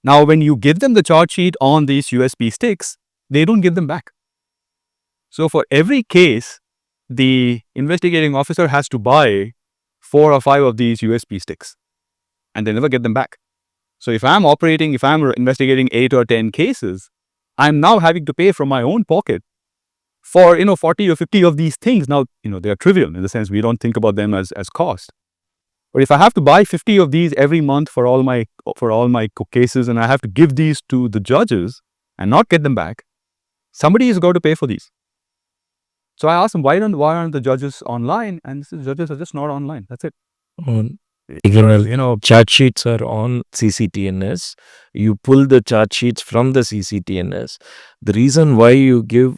Speaker 3: Now, when you give them the charge sheet on these USB sticks, they don't give them back. So for every case, the investigating officer has to buy 4 or 5 of these USB sticks and they never get them back. So if I'm investigating 8 or 10 cases, I'm now having to pay from my own pocket for, 40 or 50 of these things. Now, they are trivial in the sense we don't think about them as cost. But if I have to buy 50 of these every month for all my cases and I have to give these to the judges and not get them back, somebody is going to pay for these. So I asked him, why aren't the judges online? And the judges are just not online. That's it.
Speaker 1: Charge sheets are on CCTNS. You pull the charge sheets from the CCTNS. The reason why you give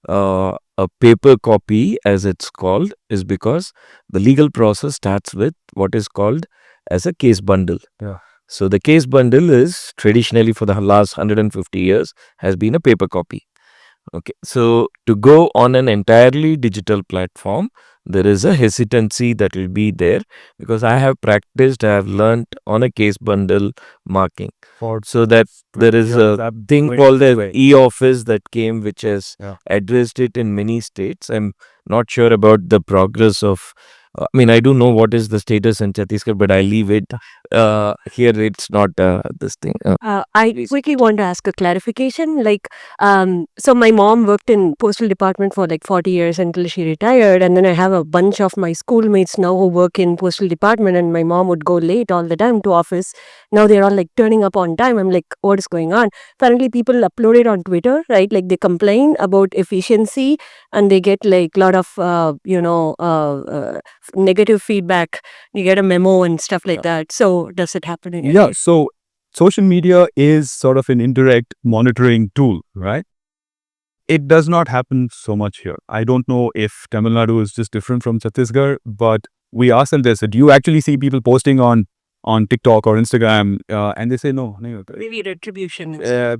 Speaker 1: a paper copy, as it's called, is because the legal process starts with what is called as a case bundle.
Speaker 3: Yeah.
Speaker 1: So the case bundle is traditionally for the last 150 years has been a paper copy. Okay, so to go on an entirely digital platform, there is a hesitancy that will be there because I have learned on a case bundle marking. So that there is a thing called the e-office that came, which has addressed it in many states. I'm not sure about the progress of, I do know what is the status in Chhattisgarh, but I leave it here. It's not this thing.
Speaker 8: I quickly want to ask a clarification. So my mom worked in postal department for 40 years until she retired, and then I have a bunch of my schoolmates now who work in postal department, and my mom would go late all the time to office. Now they're all turning up on time. I'm like, what is going on? Apparently people upload it on Twitter, right? They complain about efficiency and they get lot of negative feedback. You get a memo and stuff like that. So does it happen in your case?
Speaker 3: So social media is sort of an indirect monitoring tool, right? It does not happen so much here. I don't know if Tamil Nadu is just different from Chhattisgarh, but we ask them this: do you actually see people posting on TikTok or Instagram? And they say no.
Speaker 8: Maybe retribution.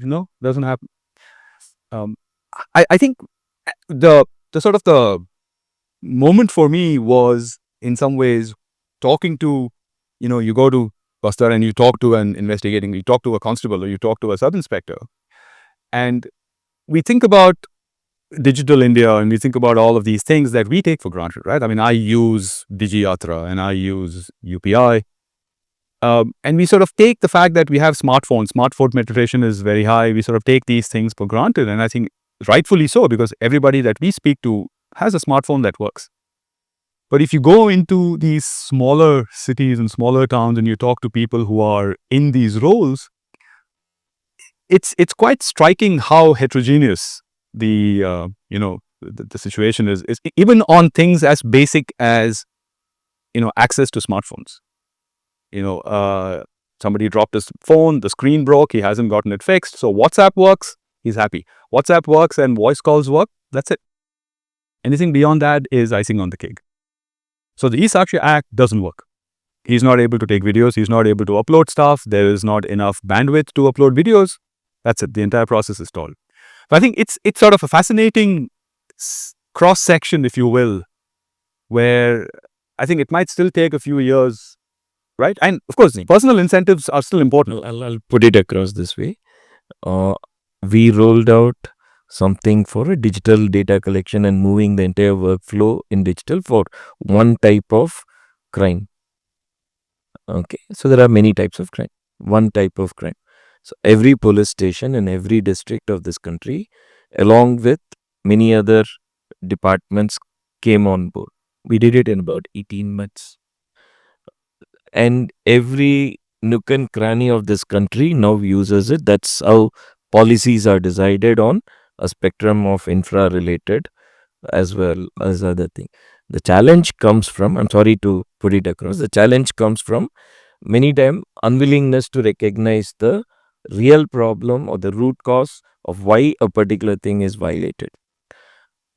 Speaker 3: No, doesn't happen. I think the sort of the moment for me was in some ways talking to, you go to Bastar and you talk to you talk to a constable or you talk to a sub-inspector, and we think about digital India and we think about all of these things that we take for granted, right? I mean, I use DigiYatra and I use UPI. And we sort of take the fact that we have smartphones, smartphone penetration is very high. We sort of take these things for granted. And I think rightfully so, because everybody that we speak to has a smartphone that works. But if you go into these smaller cities and smaller towns and you talk to people who are in these roles, it's quite striking how heterogeneous the situation is even on things as basic as access to smartphones. Somebody dropped his phone, the screen broke, he hasn't gotten it fixed. So WhatsApp works, he's happy. WhatsApp works and voice calls work, that's it. Anything beyond that is icing on the cake. So the eSakshi Act doesn't work. He's not able to take videos, he's not able to upload stuff, there is not enough bandwidth to upload videos. That's it, the entire process is stalled. But I think it's sort of a fascinating cross-section, if you will, where I think it might still take a few years, right? And of course, personal incentives are still important.
Speaker 1: I'll put it across this way. We rolled out something for a digital data collection and moving the entire workflow in digital for one type of crime. Okay, so there are many types of crime. One type of crime. So every police station in every district of this country, along with many other departments, came on board. We did it in about 18 months. And every nook and cranny of this country now uses it. That's how policies are decided on a spectrum of infra-related as well as other things. The challenge comes from, I'm sorry to put it across, the challenge comes from many times unwillingness to recognize the real problem or the root cause of why a particular thing is violated.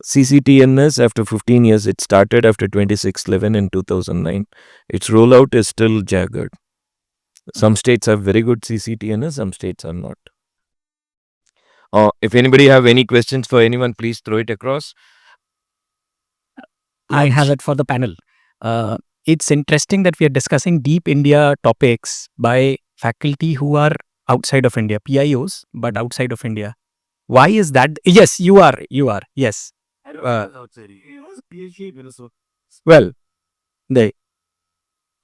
Speaker 1: CCTNS, after 15 years, it started after 2611 in 2009. Its rollout is still jagged. Some states have very good CCTNS, some states are not. If anybody have any questions for anyone, please throw it across.
Speaker 7: I have it for the panel. It's interesting that we are discussing deep India topics by faculty who are outside of India, PIOs, but outside of India. Why is that? Yes, you are. Yes. Well,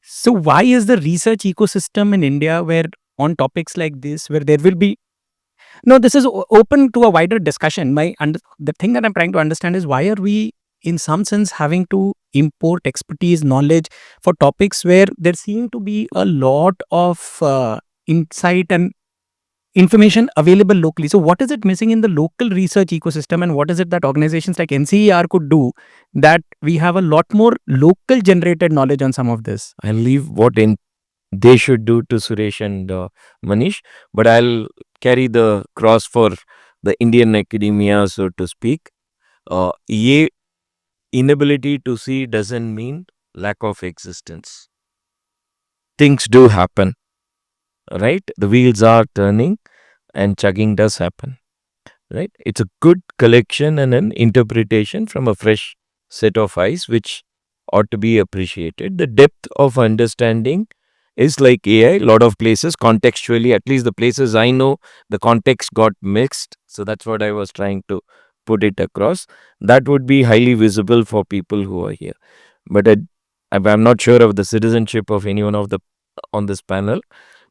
Speaker 7: so why is the research ecosystem in India where on topics like this, where there will be no, this is open to a wider discussion. The thing that I'm trying to understand is why are we, in some sense, having to import expertise, knowledge for topics where there seem to be a lot of insight and information available locally. So what is it missing in the local research ecosystem, and what is it that organizations like NCER could do that we have a lot more local generated knowledge on some of this?
Speaker 1: I'll leave what they should do to Suresh and Manish, but I'll carry the cross for the Indian academia, so to speak. Inability to see doesn't mean lack of existence. Things do happen, right? The wheels are turning and chugging does happen, right? It's a good collection and an interpretation from a fresh set of eyes, which ought to be appreciated. The depth of understanding is like AI, a lot of places contextually, at least the places I know, the context got mixed. So that's what I was trying to put it across. That would be highly visible for people who are here. But I'm not sure of the citizenship of anyone on this panel.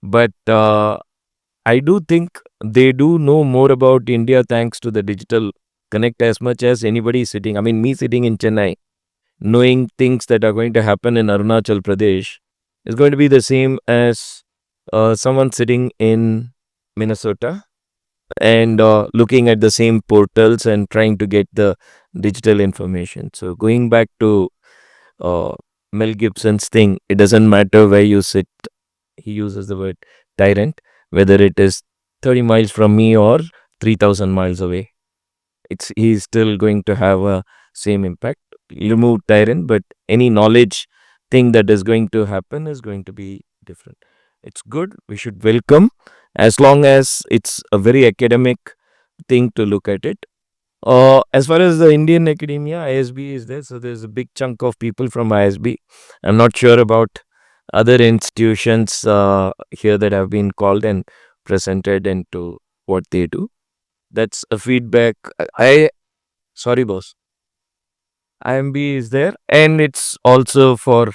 Speaker 1: But I do think they do know more about India thanks to the digital connect as much as anybody sitting. I mean, me sitting in Chennai, knowing things that are going to happen in Arunachal Pradesh is going to be the same as someone sitting in Minnesota and looking at the same portals and trying to get the digital information. So going back to Mel Gibson's thing, it doesn't matter where you sit. He uses the word tyrant, whether it is 30 miles from me or 3,000 miles away. He's still going to have a same impact. Remove tyrant, but any knowledge thing that is going to happen is going to be different. It's good. We should welcome, as long as it's a very academic thing to look at it. As far as the Indian academia, ISB is there, so there's a big chunk of people from ISB. I'm not sure about other institutions here that have been called and presented into what they do. That's a feedback. Sorry, boss. IMB is there, and it's also for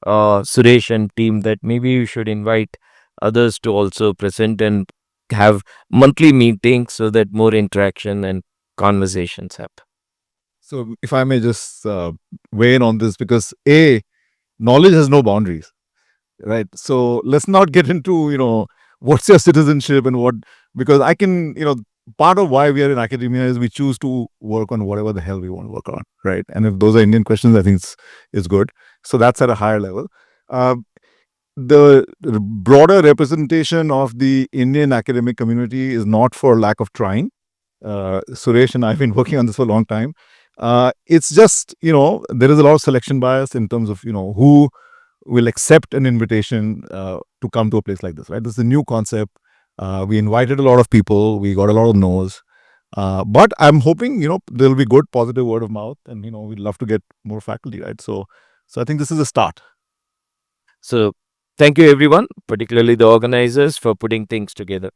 Speaker 1: Suresh and team that maybe you should invite others to also present and have monthly meetings so that more interaction and conversations happen.
Speaker 3: So if I may just weigh in on this, because knowledge has no boundaries, right? So let's not get into, what's your citizenship and what, because I can, part of why we are in academia is we choose to work on whatever the hell we want to work on, right? And if those are Indian questions, I think it's good. So that's at a higher level. Uh, the broader representation of the Indian academic community is not for lack of trying. Suresh and I have been working on this for a long time. It's just, there is a lot of selection bias in terms of, who will accept an invitation to come to a place like this, right? This is a new concept. We invited a lot of people. We got a lot of no's. But I'm hoping, there'll be good, positive word of mouth, and, we'd love to get more faculty, right? So I think this is a start.
Speaker 1: So thank you everyone, particularly the organizers, for putting things together.